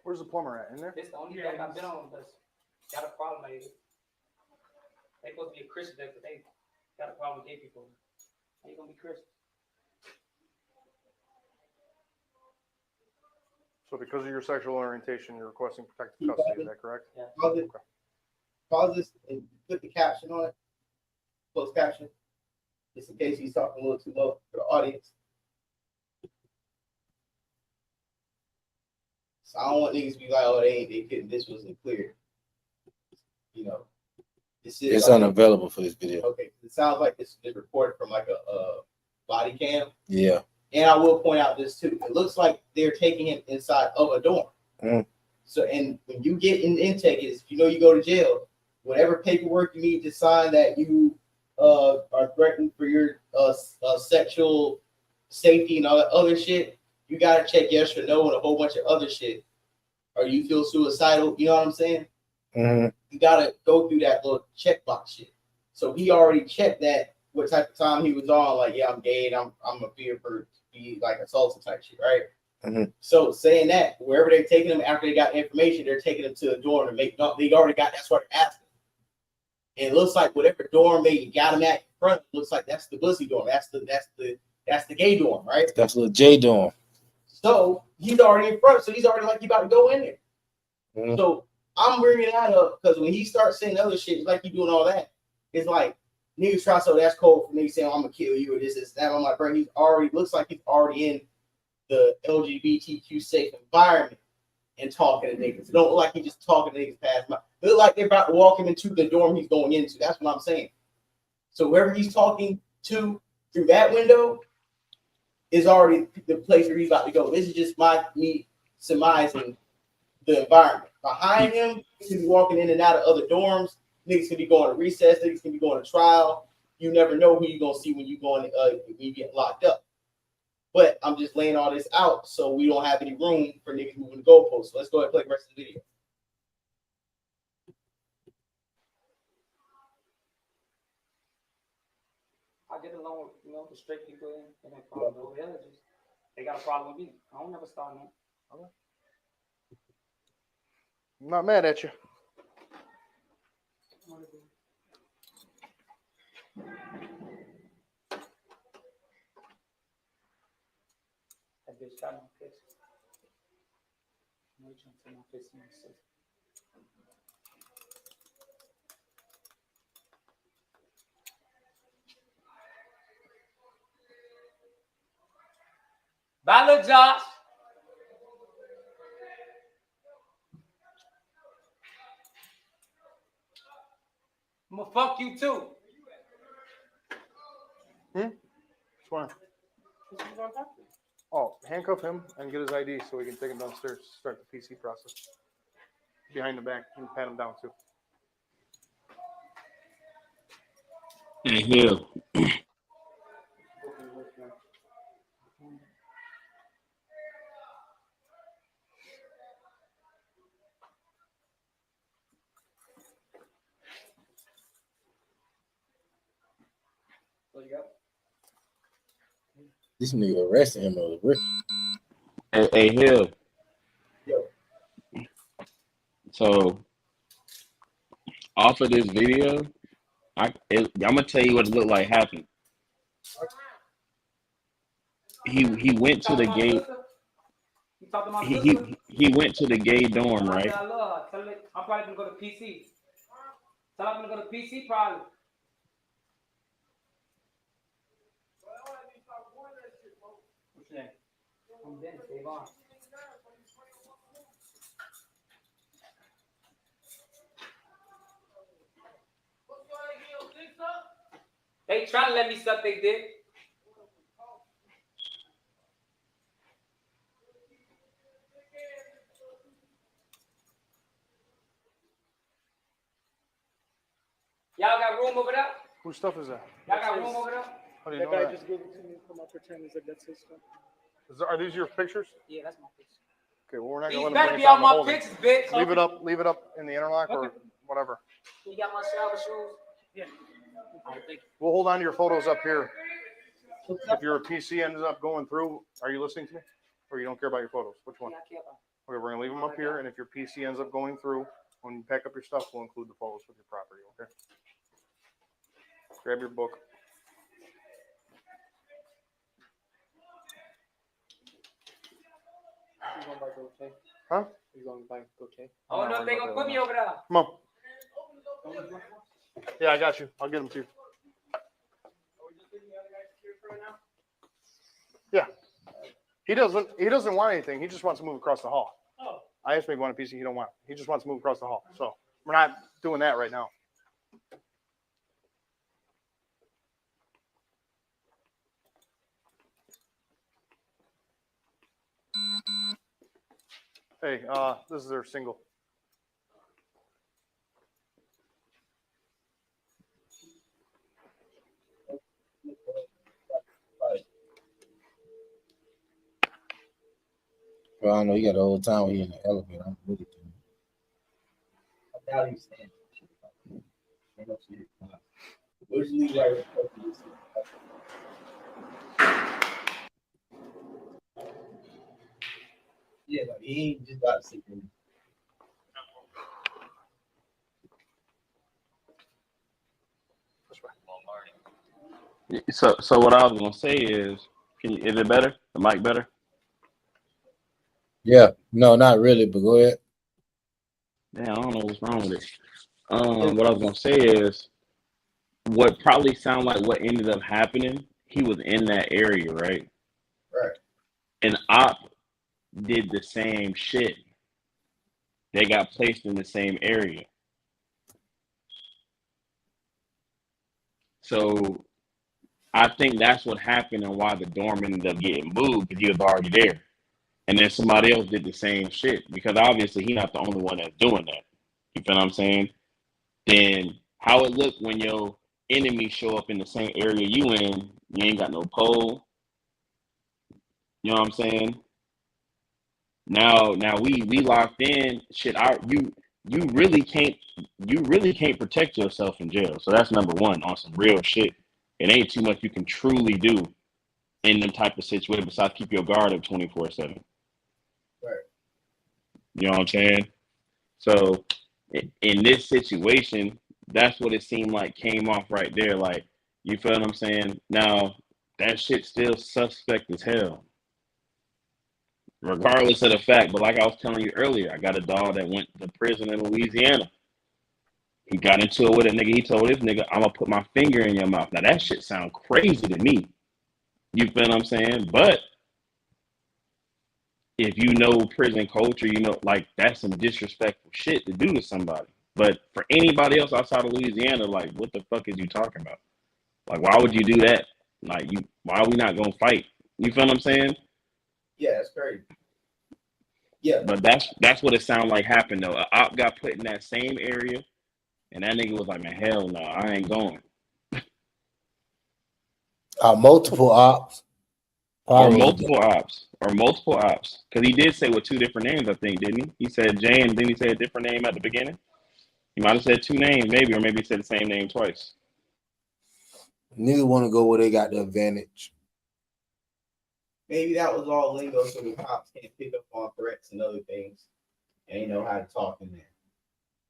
Where's the plumber at? In there? It's the only thing I've been on that's got a problem, maybe. They supposed to be a Christian, but they got a problem with gay people. How you gonna be Christian? So because of your sexual orientation, you're requesting protective custody, is that correct? Yeah. Pause this and put the caption on it. Closed caption. Just in case he's talking a little too low for the audience. So I don't want niggas to be like, oh, they couldn't, this wasn't clear. You know. This is It's unavailable for this video. Okay. It sounds like this is recorded from like a body cam. Yeah. And I will point out this too. It looks like they're taking him inside of a dorm. Mm. So, and when you get in intake, is you know you go to jail. Whatever paperwork you need to sign that you are threatened for your sexual safety and all that other shit, you gotta check yes or no and a whole bunch of other shit. Or you feel suicidal, you know what I'm saying? Mm-hmm. You gotta go through that little checkbox shit. So he already checked that what type of time he was on. Like, yeah, I'm gay and I'm a fear for be like assaulted type shit, right? Mm-hmm. So saying that, wherever they're taking them after they got information, they're taking them to a dorm to make. They already got. That's what they're asking. And it looks like whatever dorm they got him at in front, looks like that's the pussy dorm. That's the gay dorm, right? That's little J dorm. So he's already in front. So he's already like he about to go in there. Mm-hmm. So I'm bringing that up because when he starts saying other shit, it's like he doing all that. It's like niggas try, so that's cold for niggas saying, oh, I'm gonna kill you or this, that. I'm like, bro, he's already looks like he's already in the LGBTQ safe environment and talking to niggas. It don't look like he's just talking to niggas past my. It look like they're about to walk him into the dorm he's going into. That's what I'm saying. So wherever he's talking to through that window is already the place where he's about to go. This is just me surmising the environment. Behind him, he can be walking in and out of other dorms. Niggas can be going to recess. Niggas can be going to trial. you never know who you're gonna see when you going when you get locked up. But I'm just laying all this out so we don't have any room for niggas moving the goalposts. So let's go ahead and play the rest of the video. I get along with, the straight people and that problem. The other just, they got a problem with me. I don't never start nothing. I'm not mad at you. That bitch got my pictures. I'm trying to take my pictures in the system. Bye, little Josh. I'm gonna fuck you too. Which one? Oh, handcuff him and get his ID so we can take him downstairs. Start the PC process. Behind the back and pat him down too. Hey, Hill. This nigga arrested him on the brick. Hey, Hill. So, off of this video, I'm gonna tell you what it looked like happened. He went to the gate. He went to the gay dorm, right? I'm probably gonna go to PC. Tell I'm gonna go to PC probably. What's your name? I'm Dennis. Dave on. They trying to let me suck they dick. Y'all got room over there? Whose stuff is that? Y'all got room over there? How do you know guy that? just gave it to me from my pretend as if that's his stuff. Are these your pictures? Yeah, that's my picture. Okay, well, we're not These gonna let better him be bring it on down my the holding. pictures, bitch. Leave it up in the interlock or whatever. You got my shower shoes? Yeah. All right, thank you. We'll hold on to your photos up here. If your PC ends up going through, are you listening to me? Or you don't care about your photos? Which one? Yeah, I care about it. Okay, we're gonna leave them up here, and if your PC ends up going through, when you pack up your stuff, we'll include the photos with your property, okay? Grab your book. You going by Gote? Huh? You going by Gote? Oh, no, they gonna put me over there. Come on. Yeah, I got you. I'll get them to you. Yeah. He doesn't want anything. He just wants to move across the hall. Oh. I asked him if he wanted a PC. He don't want it. He just wants to move across the hall. So we're not doing that right now. Hey, this is their single. Well, I don't know. You got the whole time when he in the elevator. I'm with it. I doubt he's saying shit. Where's Lee right? Yeah, like he ain't just got sick. So what I was gonna say is it better? The mic better? Yeah. No, not really, but go ahead. Yeah, I don't know what's wrong with it. What I was gonna say is what probably sound like what ended up happening, he was in that area, right? Right. And Op did the same shit. They got placed in the same area. So I think that's what happened and why the dorm ended up getting moved, because he was already there. And then somebody else did the same shit, because obviously he's not the only one that's doing that. You feel what I'm saying? Then how it looked when your enemies show up in the same area you in, you ain't got no pole. You know what I'm saying? Now we locked in. Shit, you really can't protect yourself in jail. So that's number one on some real shit. It ain't too much you can truly do in them type of situation besides keep your guard up 24/7. Right. You know what I'm saying? So in this situation, that's what it seemed like came off right there. Like, you feel what I'm saying? Now that shit's still suspect as hell, regardless of the fact. But like I was telling you earlier, I got a dog that went to prison in Louisiana. He got into it with a nigga. He told this nigga, I'm gonna put my finger in your mouth. Now that shit sound crazy to me. You feel what I'm saying? But if you know prison culture, you know, like, that's some disrespectful shit to do to somebody. But for anybody else outside of Louisiana, like, what the fuck is you talking about? Like, why would you do that? Like, why are we not gonna fight? You feel what I'm saying? Yeah, that's crazy. Yeah. But that's what it sounded like happened though. A op got put in that same area, and that nigga was like, man, hell no, I ain't going. Multiple ops. Or multiple ops. Because he did say with two different names, I think, didn't he? He said Jay, and then he said a different name at the beginning. He might have said two names, maybe, or maybe he said the same name twice. Niggas want to go where they got the advantage. Maybe that was all lingo so the cops can't pick up on threats and other things. And they know how to talk in there.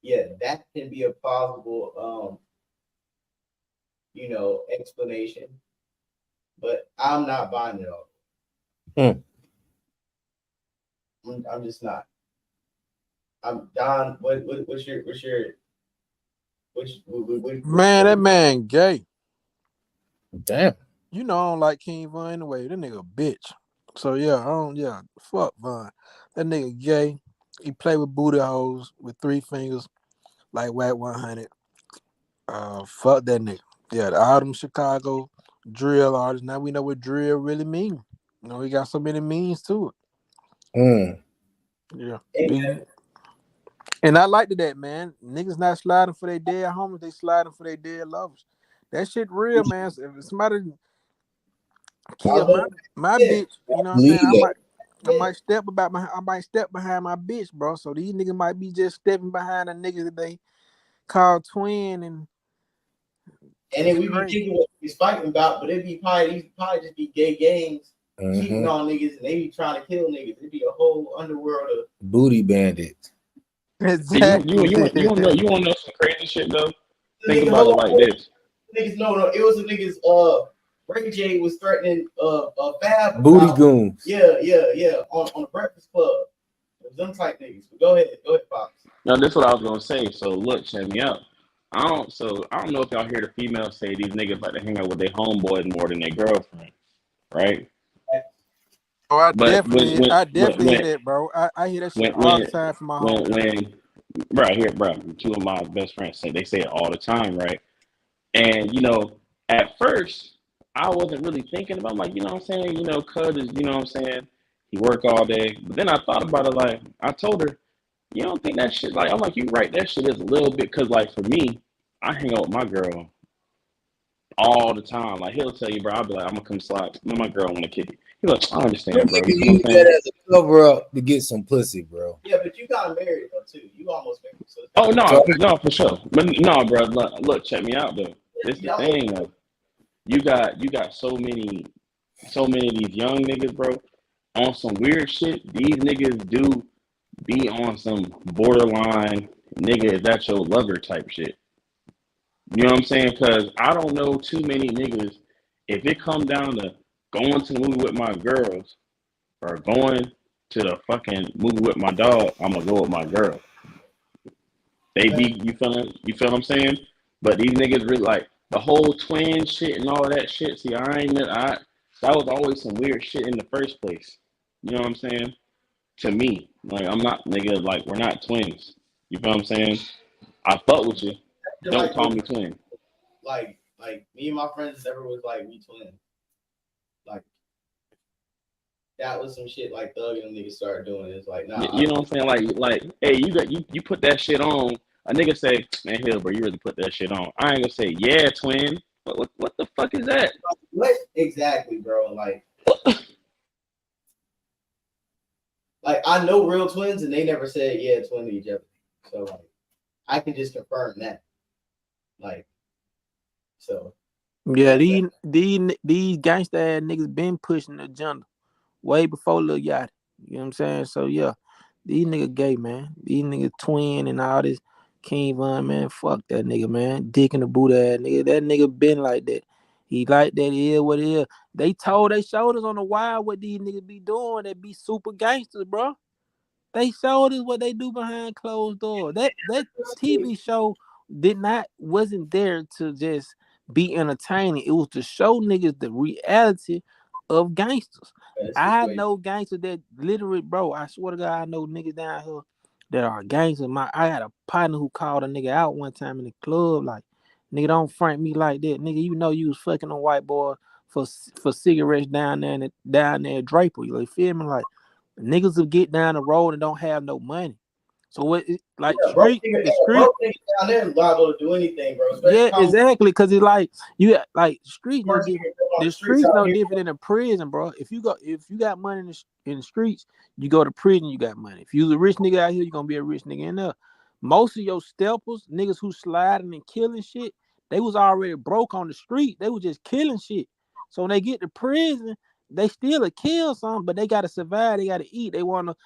Yeah, that can be a plausible explanation. But I'm not buying it all. I'm just not. I'm Don. What's your man? That man gay. Damn. You know I don't like King Von anyway. That nigga a bitch. So yeah, fuck Von. That nigga gay. He play with booty holes with 3 fingers, like Whack 100. Fuck that nigga. Yeah, the Autumn Chicago drill artist. Now we know what drill really means. You know, he got so many meanings to it. Yeah. And I liked that, man. Niggas not sliding for their dead homies, they sliding for their dead lovers. That shit real, man. If somebody kill my bitch, you know what I'm saying? I might step behind my bitch, bro. So these niggas might be just stepping behind the niggas that they call twin and then we be thinking what he's fighting about, but it'd probably just be gay gangs cheating on niggas, and they be trying to kill niggas. It'd be a whole underworld of booty bandits. Exactly. You want to know some crazy shit though? Think about it like this. Niggas, no, it was the niggas. Ray J was threatening Fab booty goons. Yeah, on the Breakfast Club. It was them type niggas. But go ahead, Fox. No, that's what I was gonna say. So look, check me out. I don't know if y'all hear the females say these niggas like to hang out with their homeboys more than their girlfriend, right? Oh, I definitely hear that, bro. I hear that shit all the time from my homeboys. Right here, bro. Two of my best friends say it all the time, right? And at first I wasn't really thinking about, like, you know what I'm saying, cuz is, you know what I'm saying, he work all day. But then I thought about it, like, I told her, you don't think that shit, like, I'm like, you right, that shit is a little bit, because, like, for me, I hang out with my girl all the time. Like, he'll tell you, bro, I'll be like, I'm gonna come slide, my girl want to kick it. He's like, I understand, bro. You know use that as a cover up to get some pussy, bro. Yeah, but you got married though too. You almost married. So no, for sure. But no, bro, look, check me out though. This is the thing though. You got so many of these young niggas, bro, on some weird shit. These niggas do be on some borderline nigga, is that your lover type shit. You know what I'm saying? Because I don't know too many niggas, if it come down to going to the movie with my girls or going to the fucking movie with my dog, I'm gonna go with my girl. They be, you feel what I'm saying? But these niggas really, like, the whole twin shit and all that shit. See, that was always some weird shit in the first place. You know what I'm saying? To me, like, I'm not, nigga, like, we're not twins. You feel what I'm saying? I fuck with you. Don't call me twin. Like me and my friends never was like we twins. Like, that was some shit like Thug and them niggas started doing. It's like, nah. You know what I'm saying? Like, hey, you put that shit on A nigga say, man, hell, bro, you really put that shit on. I ain't gonna say, yeah, twin. What the fuck is that? What exactly, bro? Like I know real twins, and they never said yeah, twin to each other. So like, I can just confirm that. Like, so Yeah, these gangsta ass niggas been pushing the agenda way before Lil Yachty. You know what I'm saying? So yeah, these niggas gay, man. These niggas twin and all this. King Von, man, fuck that nigga, man. Dick in the boot ass nigga. That nigga been like that. He like that. He is what it is. They told they shoulders on the wild what these niggas be doing. They be super gangsters, bro. They showed us what they do behind closed doors. That TV show wasn't there to just be entertaining. It was to show niggas the reality of gangsters. I know gangsters that literally, bro. I swear to God, I know niggas down here that are gangsters. I had a partner who called a nigga out one time in the club, like, nigga, don't front me like that, nigga. You know you was fucking a white boy for cigarettes down there at Draper. You feel me? Like, niggas will get down the road and don't have no money. So what? Like broke the niggas street. down there is liable to do anything, bro. Yeah, exactly. Cause it's like you got like streets no Person different. on The the streets streets out no here. different than a prison, bro. If you got money in the streets, you go to prison. You got money. If you's a rich nigga out here, you gonna be a rich nigga in there. Most of your steppers, niggas who sliding and killing shit, they was already broke on the street. They was just killing shit. So when they get to prison, they still a kill something, but they gotta survive. They gotta eat. They want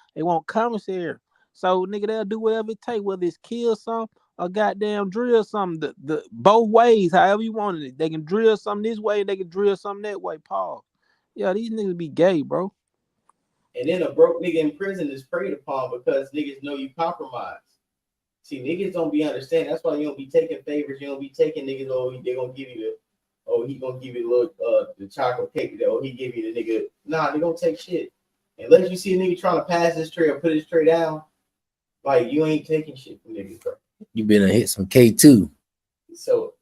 commissary. So nigga, they'll do whatever it take, whether it's kill some or goddamn drill something. The both ways, however you want it. They can drill something this way, they can drill something that way. Paul. Yeah, these niggas be gay, bro. And then a broke nigga in prison is preyed upon because niggas know you compromise. See, niggas don't be understanding. That's why you don't be taking favors. You don't be taking niggas. They gonna give you he gonna give you the little the chocolate cake. He give you the nigga. Nah, they don't take shit unless you see a nigga trying to pass this tray or put his tray down. Like, you ain't taking shit from niggas, bro. You better hit some K2. So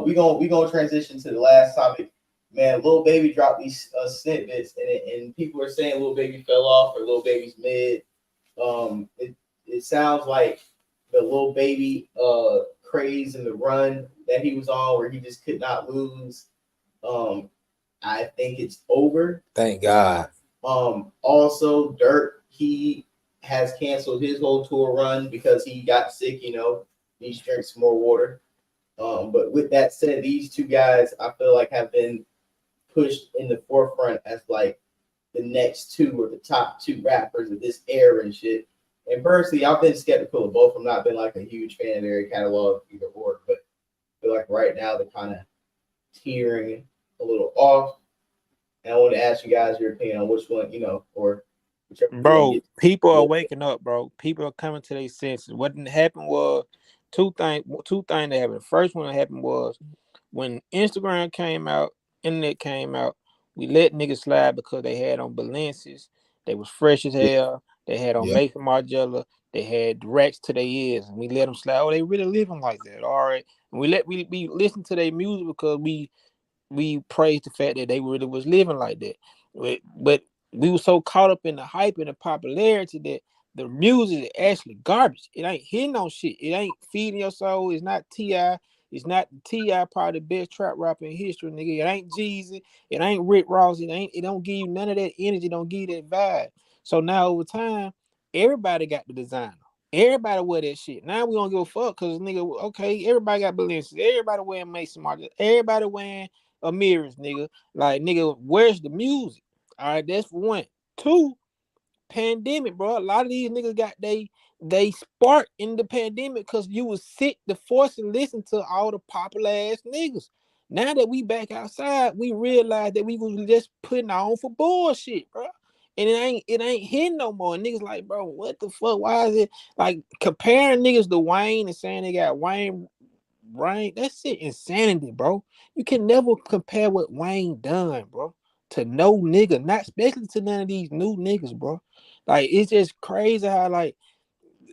we gonna transition to the last topic. Man, Lil Baby dropped these snippets, and people are saying Lil Baby fell off or Lil Baby's mid. It sounds like the Lil Baby craze and the run that he was on, where he just could not lose. I think it's over. Thank God. Also, Dirk, he has canceled his whole tour run because he got sick. Needs to drink some more water. But with that said, these two guys I feel like have been pushed in the forefront as like the next two or the top two rappers of this era and shit. And personally, I've been skeptical of both. I've not been like a huge fan of their catalog either or, but I feel like right now they're kind of teetering a little off. And I want to ask you guys your opinion on which one, or whichever. Bro, people are waking up, bro. People are coming to their senses. What happened was two things that happened. The first one that happened was when Instagram came out, internet came out, we let niggas slide because they had on Balenciagas. They was fresh as hell. They had on Mason Margiela. They had racks to their ears, and we let them slide. Oh, they really living like that. All right. And we listen to their music because we praised the fact that they really was living like that. But we were so caught up in the hype and the popularity that the music is actually garbage. It ain't hitting on shit. It ain't feeding your soul. It's not T.I. It's not T.I. probably the best trap rapper in history, nigga. It ain't Jeezy. It ain't Rick Ross. It don't give you none of that energy. Don't give you that vibe. So now over time, everybody got the designer. Everybody wear that shit. Now we don't give a fuck because nigga, okay, everybody got Balenciaga. Everybody wearing Mason Margiela. Everybody wearing Amiris, nigga. Like, nigga, where's the music? All right, that's for one. Two, pandemic, bro. A lot of these niggas got they spark in the pandemic because you was sick to force and listen to all the popular ass niggas. Now that we back outside, we realize that we was just putting on for bullshit, bro. And it ain't hitting no more. And niggas like, bro, what the fuck? Why is it like comparing niggas to Wayne and saying they got Wayne? That's it, insanity, bro. You can never compare what Wayne done, bro, to no nigga, not especially to none of these new niggas, bro. Like, it's just crazy how like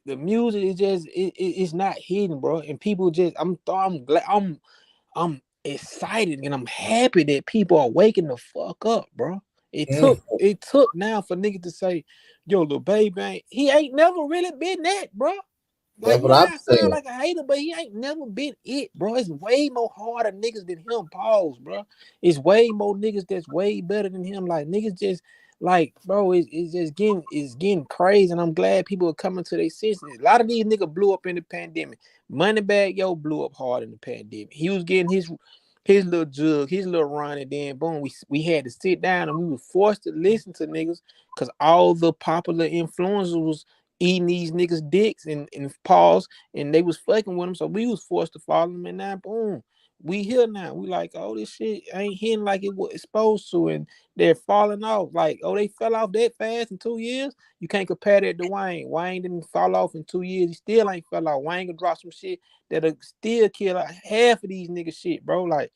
the music is just it's not hidden, bro. And people just I'm glad I'm excited and I'm happy that people are waking the fuck up, bro. It took now for niggas to say, yo, Lil Baby he ain't never really been that, bro. That's Like, what you I'm might sound saying. like a hater, but he ain't never been it, bro. It's way more harder niggas than him. Pause, bro. It's way more niggas that's way better than him. Like niggas just like, bro, it's just getting crazy, and I'm glad people are coming to their senses. A lot of these niggas blew up in the pandemic. Moneybag Yo blew up hard in the pandemic. He was getting his little jug, his little run, and then boom, we had to sit down and we were forced to listen to niggas because all the popular influencers was eating these niggas dicks and pause, and they was fucking with them, so we was forced to follow them, and now boom, we here now. We like, oh, this shit ain't hitting like it was supposed to, and they're falling off. Like, oh, they fell off that fast in 2 years. You can't compare that to Wayne. Wayne didn't fall off in 2 years. He still ain't fell off. Wayne can drop some shit that'll still kill like half of these niggas shit, bro. Like,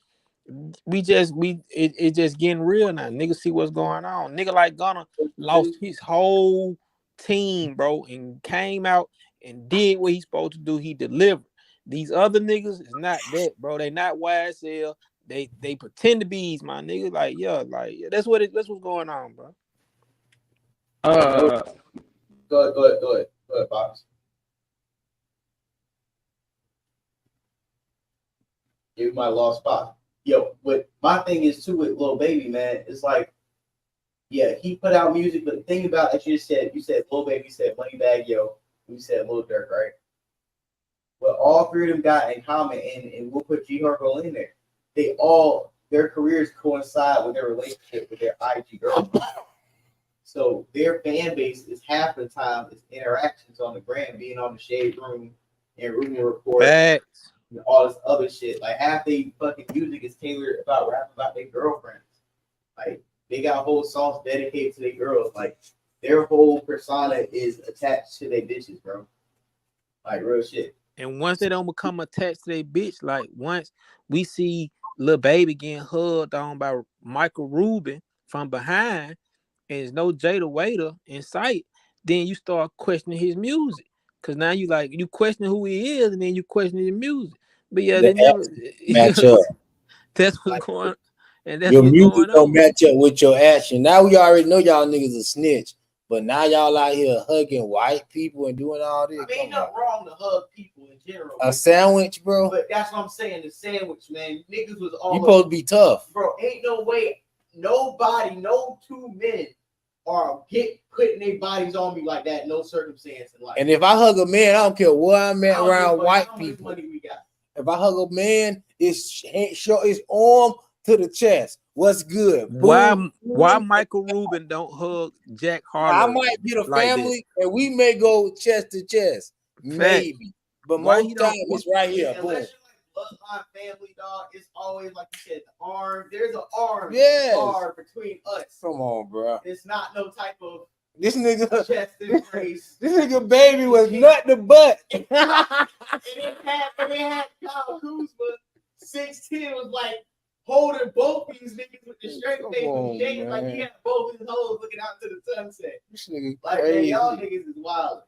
it just getting real now. Niggas see what's going on. Nigga like Gunna lost his whole team, bro, and came out and did what he's supposed to do. He delivered. These other niggas is not that, bro. They not YSL. They pretend to be my niggas. Like, yeah, that's what's going on, bro. Go ahead, Fox. You might have lost spot. Yo, what my thing is too with Lil Baby, man, it's like, yeah, he put out music, but the thing about it, you said Lil Baby, you said Moneybag Yo, you said Lil Durk, right? What all three of them got in common, and we'll put G Herbo in there. Their careers coincide with their relationship with their IG girlfriend. So their fan base is half the time is interactions on the gram, being on the Shade Room and Room Report. Facts. And all this other shit. Like half they fucking music is tailored about rapping about their girlfriends. Like they got whole songs dedicated to their girls. Like their whole persona is attached to their bitches, bro. Like real shit. And once they don't become attached to their bitch, like once we see Lil Baby getting hugged on by Michael Rubin from behind, and there's no Jada Waiter in sight, then you start questioning his music. Cause now you question who he is, and then you question his music. But yeah, they never match up. That's what's going on. And that's Your what's music going don't on. match up with your action. Now we already know y'all niggas a snitch, but now y'all out here hugging white people and doing all this. I mean, ain't nothing wrong to hug people in general. A sandwich, bro. But that's what I'm saying. The sandwich, man. Niggas was all You supposed to be tough, bro. Ain't no way. Nobody, no two men are putting their bodies on me like that. No circumstance in life. and if I hug a man, I don't care where I'm at I don't around give a white how much people. money we got. If I hug a man, it's arm to the chest. What's good? Boom. Why Michael Rubin don't hug Jack Harlow? I might get a like family and we may go chest to chest, maybe. But Why most he time don't- it's right here. Boom. Unless you're like bloodline family, dog, it's always like you said, the arm. There's an arm Yes. bar between us. Come on, bro. It's not no type of This nigga, chest embrace. this nigga baby was nut the butt. And it had Kyle Kuzma 6'10" was like holding both these niggas with the straight face and shaking like he had both his hoes looking out to the sunset. This nigga Like crazy. man, y'all niggas is wild.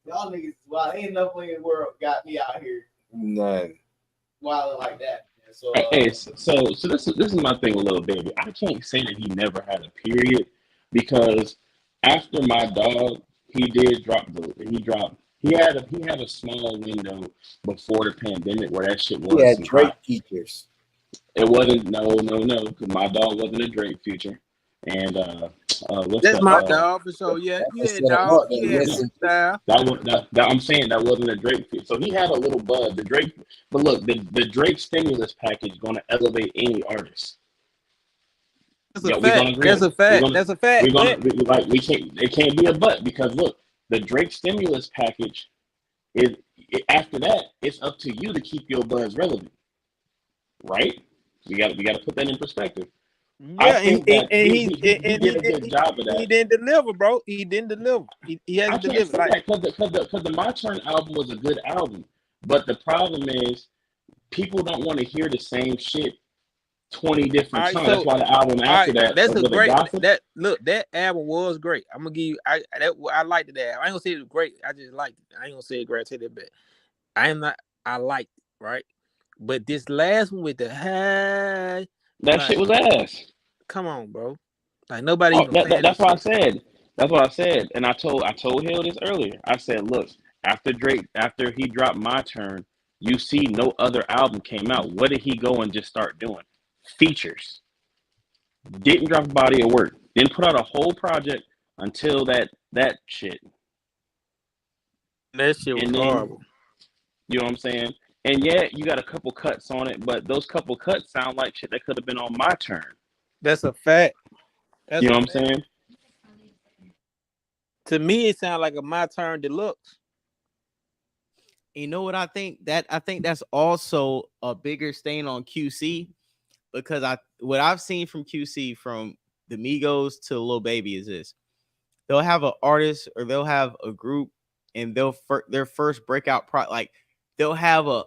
Y'all niggas is wild. Ain't nothing in the world got me out here None. wilding like that. Man. So Hey, so this is my thing with Lil Baby. I can't say that he never had a period because after My Dog, he had a small window before the pandemic where that shit was He had some Drake hot. features. It wasn't because My Dog wasn't a Drake feature. And what's That's the my dog for sure. Yeah, yeah, dog. Yeah, style. I'm saying that wasn't a Drake feature. So he had a little buzz. But look, the Drake stimulus package is gonna elevate any artist. That's a fact. That's a fact. That's a fact. It can't be a but because look, the Drake stimulus package after that, it's up to you to keep your buzz relevant, right? We got to put that in perspective. Yeah, I think that he did a good job of that. He didn't deliver, bro. He didn't deliver. He hasn't delivered. Because the My Turn album was a good album, but the problem is people don't want to hear the same shit 20 different times. That's why the album after that. That's a great. That album was great. I'm gonna give you. I liked it. I ain't gonna say it was great. I just liked it. I ain't gonna say it great. I take that back. I liked it, right? But this last one with the high, shit was ass. Come on, bro. Like nobody even. That's what I said. That's what I said. And I told Hill this earlier. I said, look, after he dropped My Turn, you see no other album came out. What did he go and just start doing? Features. Didn't drop a body of work. Didn't put out a whole project until that shit. That shit was And then, horrible. you know what I'm saying? And yeah, you got a couple cuts on it, but those couple cuts sound like shit that could have been on My Turn. That's a fact. You know what I'm saying? To me, it sounds like a My Turn Deluxe. You know what I think? I think that's also a bigger stain on QC, because what I've seen from QC, from the Migos to Lil Baby, is this: they'll have an artist or they'll have a group, and their first breakout like they'll have a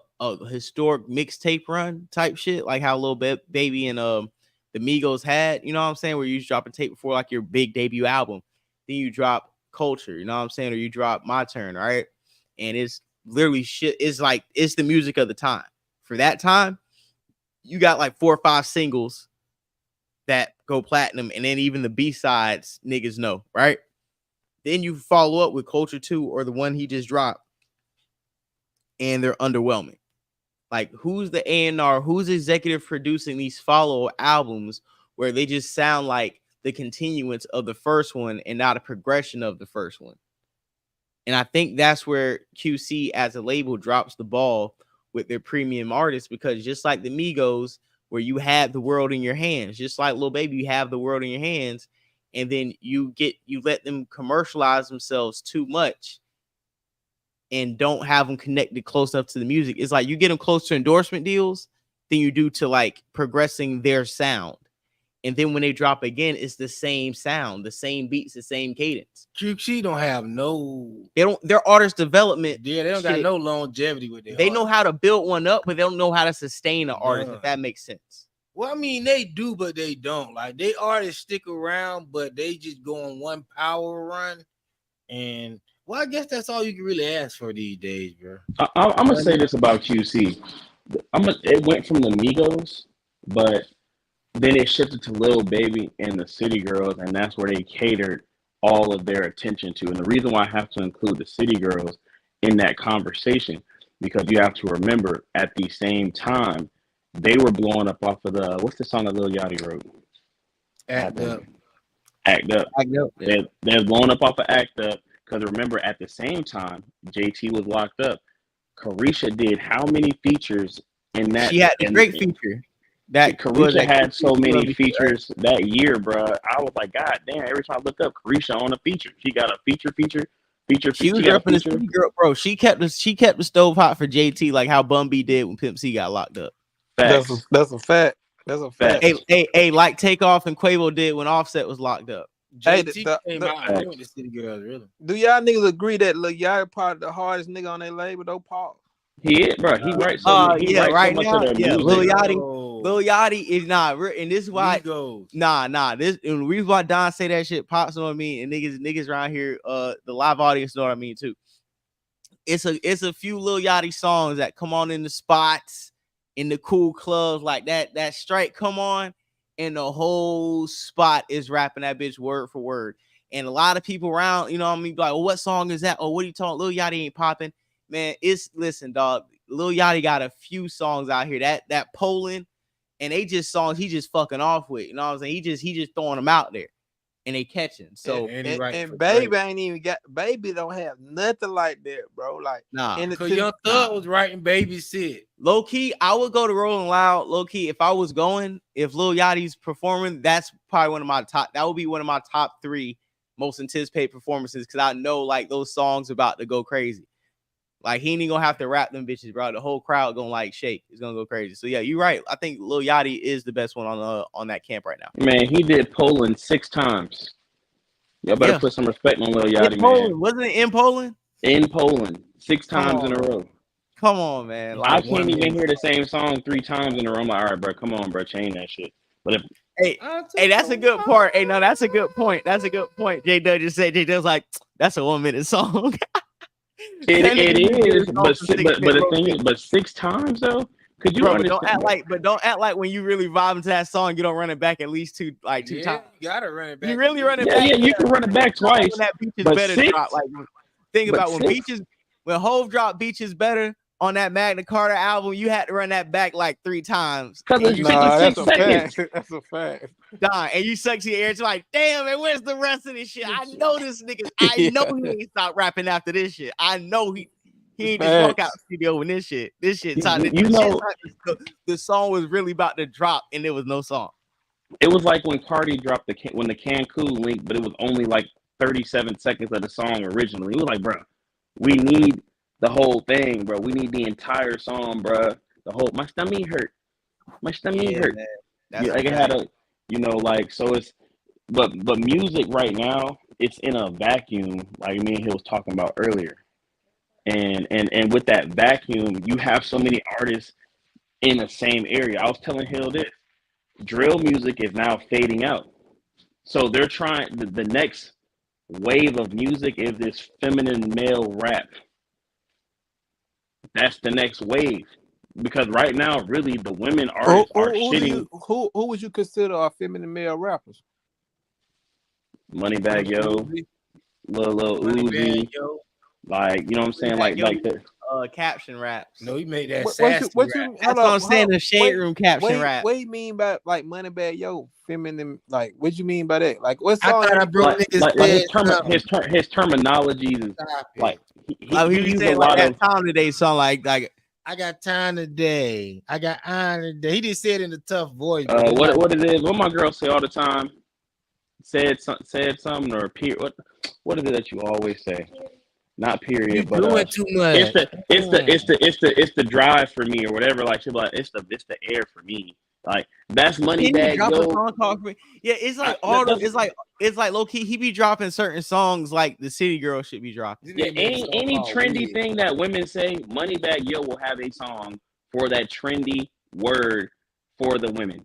historic mixtape run type shit, like how Lil Baby and the Migos had. You know what I'm saying? Where you drop a tape before like your big debut album, then you drop Culture. You know what I'm saying? Or you drop My Turn, right? And it's literally shit. It's like it's the music of the time. For that time, you got like 4 or 5 singles that go platinum, and then even the B-sides niggas know, right? Then you follow up with Culture 2 or the one he just dropped, and they're underwhelming. Like, who's the A&R, who's executive producing these follow albums where they just sound like the continuance of the first one and not a progression of the first one? And I think that's where QC as a label drops the ball with their premium artists, because just like the Migos, where you had the world in your hands, just like Lil Baby, you have the world in your hands, and then you let them commercialize themselves too much and don't have them connected close enough to the music. It's like you get them close to endorsement deals than you do to like progressing their sound. And then when they drop again, it's the same sound, the same beats, the same cadence. QC don't have their artist development. Yeah, they don't got no longevity with They know how to build one up, but they don't know how to sustain an artist, if that makes sense. Well, I mean, they do, but they don't. Like, they artists stick around, but they just go on one power run. And well, I guess that's all you can really ask for these days, bro. I'm gonna say this about QC. It went from the Migos, but then it shifted to Lil Baby and the City Girls, and that's where they catered all of their attention to. And the reason why I have to include the City Girls in that conversation, because you have to remember, at the same time, they were blowing up off of what's the song that Lil Yachty wrote? Act Up. They're blowing up off of Act Up, because remember, at the same time, JT was locked up. Carisha did how many features in that? She had a great feature. That Carisha had so many features that year, bro. I was like, God damn! Every time I look up Carisha on a feature, she got a feature. She was repping the City Girl, bro. She kept the stove hot for JT, like how Bun B did when Pimp C got locked up. That's a fact. That's a fact. Hey, like Takeoff and Quavo did when Offset was locked up. Hey, the City Girls, really. Do y'all niggas agree that Lil Yachty probably the hardest nigga on their label? Though, Paul. He is, bro. He writes so much. He writes right so much now, of their music. Lil Yachty is not, and this is why. This and the reason why Don say that shit pops on me, and niggas around here, the live audience know what I mean too. It's a few Lil Yachty songs that come on in the spots, in the cool clubs like that. That strike come on, and the whole spot is rapping that bitch word for word. And a lot of people around, you know what I mean, like, well, what song is that? Oh, what are you talking? Lil Yachty ain't popping. Man, listen, dog. Lil Yachty got a few songs out here that Poland, and they just songs he just fucking off with. You know what I'm saying? He just throwing them out there, and they catching. So and Baby ain't even got. Baby don't have nothing like that, bro. Like, nah. Because Young Thug was writing Baby shit. Low key, I would go to Rolling Loud. Low key, if I was going, if Lil Yachty's performing, that's probably one of my top. That would be one of my top 3 most anticipated performances, because I know like those songs about to go crazy. Like, he ain't gonna have to rap them bitches, bro. The whole crowd gonna like shake. It's gonna go crazy. So yeah, you're right. I think Lil Yachty is the best one on that camp right now. Man, he did Poland 6 times. Y'all better put some respect on Lil Yachty, man. Wasn't it in Poland? In Poland, 6 times in a row. Come on, man. Like, I can't even hear the same song 3 times in a row. I'm like, all right, bro, come on, bro, change that shit. But if Hey, that's a good part. Hey, no, that's a good point. That's a good point. J Dub just said, J Dub's like, that's a 1-minute song. It is, but the thing is, but 6 times though, could you don't act like when you really vibe to that song, you don't run it back at least two times. You gotta run it back. You really run it back. Yeah, you can run it back twice. When that Beaches but better 6? drop. Like, think about when when Hove dropped Beaches Better on that Magna Carta album, you had to run that back like 3 times. Cause it's Nah, 56 that's a seconds. fact. That's a fact. Don, and you suck to your ears. You're like, damn, man, where's the rest of this shit? I know this nigga. I know he ain't stopped rapping after this shit. I know he ain't just walk out the studio when this shit. This shit. The song was really about to drop, and there was no song. It was like when Cardi dropped the Cancun link, but it was only like 37 seconds of the song originally. It was like, bro, we need the whole thing, bro. We need the entire song, bro. The whole my stomach hurt. My stomach hurt. Man. Yeah, like it had a, like so it's, but music right now it's in a vacuum, like me and he was talking about earlier, and with that vacuum, you have so many artists in the same area. I was telling Hill this. Drill music is now fading out. So they're trying, the next wave of music is this feminine male rap. That's the next wave. Because right now, really, the women artists are shitting. Who would you consider our feminine male rappers? Moneybagg Yo, Lil Uzi, like, you know what I'm saying? Like the caption raps. No, he made that What sassy you, rap. That's what I'm saying, the shade room caption rap. What do you mean by like Moneybagg Yo, feminine? Like, what you mean by that? Like, what I song? thought I broke his terminology is like he be saying like that time today song, like I got time today. I got on today. He just said in a tough voice. What it is? What my girl say all the time? Said something or what is it that you always say? Not period, You but doing too much. It's the drive for me or whatever. Like she'll be like, it's the air for me. Like that's Moneybagg Yo. Yeah, it's like it's like low key. He be dropping certain songs like the City Girl should be dropping. Yeah, any trendy thing that women say, Moneybagg Yo will have a song for that trendy word for the women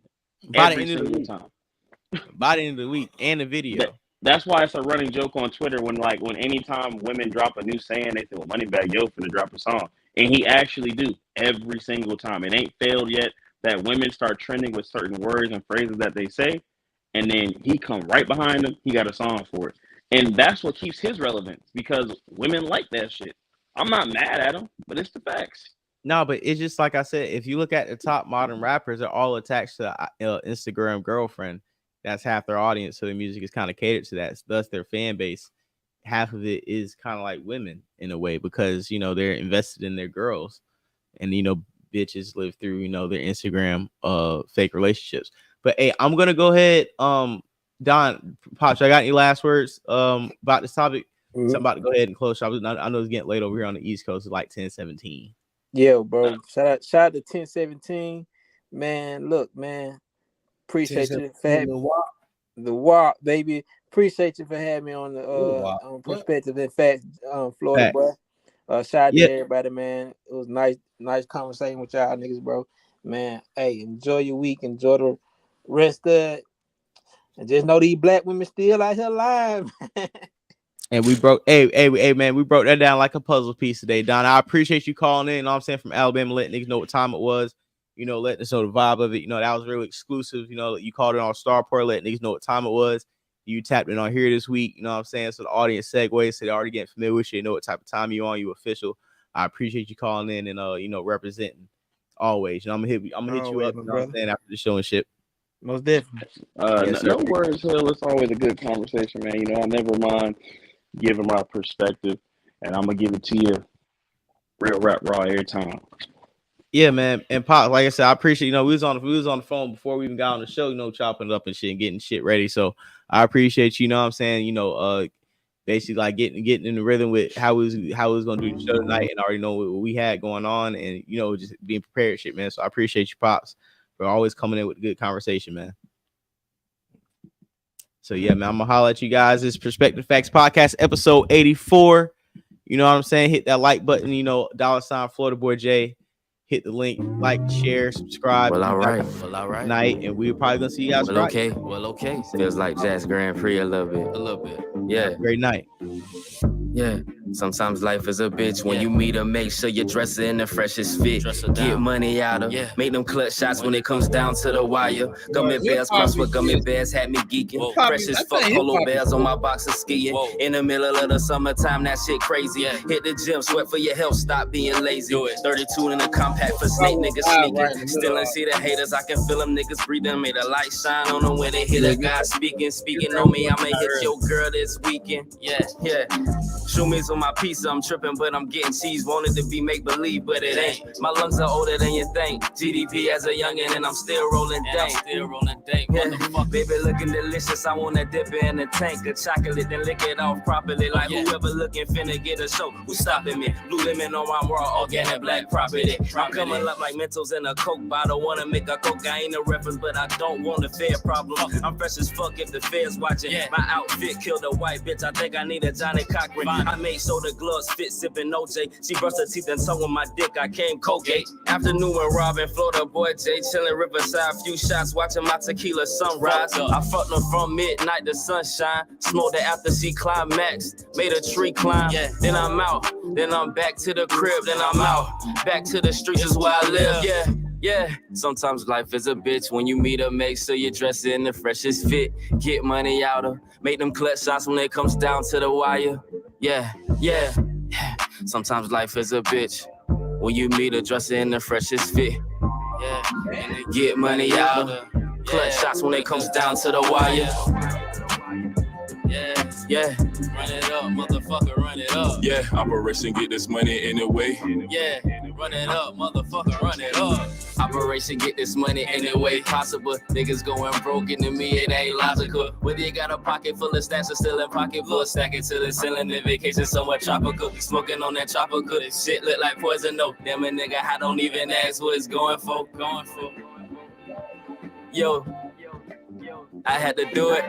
By every the end of the single week. time. By the end of the week and the video. That's why it's a running joke on Twitter when anytime women drop a new saying, they say, well, Moneybagg Yo finna drop a song. And he actually do every single time. It ain't failed yet that women start trending with certain words and phrases that they say. And then he come right behind them. He got a song for it. And that's what keeps his relevance because women like that shit. I'm not mad at him, but it's the facts. No, but it's just like I said, if you look at the top modern rappers, they're all attached to Instagram girlfriend. That's half their audience, so their music is kind of catered to that. Thus, their fan base, half of it is kind of like women in a way because they're invested in their girls, and bitches live through their Instagram fake relationships. But hey, I'm gonna go ahead. Don, Pops, I got any last words about this topic? So I'm about to go ahead and close. I know it's getting late over here on the East Coast. It's like 10:17. Yeah, bro. Shout out to 1017. Man, look, man. Appreciate you for having the WAP, baby. Appreciate you for having me on the on Perspective and Facts, Florida, bro. Shout out to everybody, man. It was nice conversation with y'all niggas, bro. Man, hey, enjoy your week, enjoy the rest of it. And just know these black women still out here alive. And we broke, hey, man, we broke that down like a puzzle piece today, Don. I appreciate you calling in. You know what I'm saying, from Alabama, letting niggas know what time it was. Letting us know the vibe of it. That was real exclusive. You called it on Starport, letting niggas know what time it was. You tapped in on here this week. You know what I'm saying? So the audience segues, so they already getting familiar with you. They know what type of time you on. You official. I appreciate you calling in and representing always. I'm gonna hit you up. You know what I'm saying, after the show and shit. Most definitely. No worries, Hill. It's always a good conversation, man. I never mind giving my perspective, and I'm gonna give it to you real rap raw every time. Yeah, man. And Pop, like I said, I appreciate, we was on the phone before we even got on the show, chopping it up and shit and getting shit ready. So I appreciate you, know what I'm saying, basically like getting in the rhythm with how we was gonna do the show tonight and already know what we had going on and just being prepared shit, man. So I appreciate you, Pops, for always coming in with a good conversation, man. So yeah, man, I'm gonna holler at you guys. This Perspective Facts Podcast, episode 84. You know what I'm saying? Hit that like button, $ Florida Boy J. Hit the link, like, share, subscribe. Well, all right. Night, and we're probably gonna see you guys. Well, okay. Feels like Jazz Grand Prix a little bit. Yeah. Great night. Yeah. Sometimes life is a bitch. When you meet her, make sure you dress her in the freshest fit. Get money out of, make them clutch shots when it comes down to the wire. Gummy bears crossed with gummy bears had me geeking. Fresh as fuck polo bears on my box of skiing. In the middle of the summertime, that shit crazy. Hit the gym, sweat for your health, stop being lazy. 32 in the compact for snake niggas sneaking. Still ain't see the haters, I can feel them niggas breathing. Made a light shine on them when they hear the guy speaking. Speaking on me, I'ma hit your girl this weekend. Yeah. Shoot me on my pizza, I'm tripping, but I'm getting cheese. Wanted to be make believe, but it ain't. My lungs are older than you think. GDP as a youngin', and I'm still rolling dank. Baby looking delicious, I wanna dip it in the tank of chocolate, then lick it off properly. Like whoever looking finna get a show, who's stopping me? Blue lemon on my raw, organic black property. I'm coming up like Mentos in a Coke bottle. Wanna make a Coke, I ain't a reference, but I don't want a fair problem. I'm fresh as fuck if the feds watching. My outfit killed a white bitch, I think I need a Johnny Cochran. I made sure the gloves fit, sipping OJ. She brushed her teeth and tongue with my dick, I came Colgate. Afternoon when Robin, Florida boy Jay, chilling Riverside, few shots, watching my tequila sunrise. I fucked her from midnight to sunshine, smoked her after she climaxed, made a tree climb. Then I'm out, then I'm back to the crib, then I'm out, back to the streets is where I live. Yeah, sometimes life is a bitch. When you meet her, make sure you dress in the freshest fit. Get money out of, make them clutch shots when it comes down to the wire. Yeah. Sometimes life is a bitch. When you meet her, dress in the freshest fit. Get money out of, clutch shots when it comes down to the wire. Yeah. Run it up, motherfucker, run it up. Yeah, Operation Get This Money Anyway. Yeah, run it up, motherfucker, run it up. Operation Get This Money any way possible. Niggas going broke, and to me it ain't logical. Whether you got a pocket full of stacks or still in pocket full, stack it to the ceiling. The vacation somewhat tropical. Smoking on that tropical. This shit look like poison, no. Damn a nigga, I don't even ask what it's going for. Yo, I had to do it.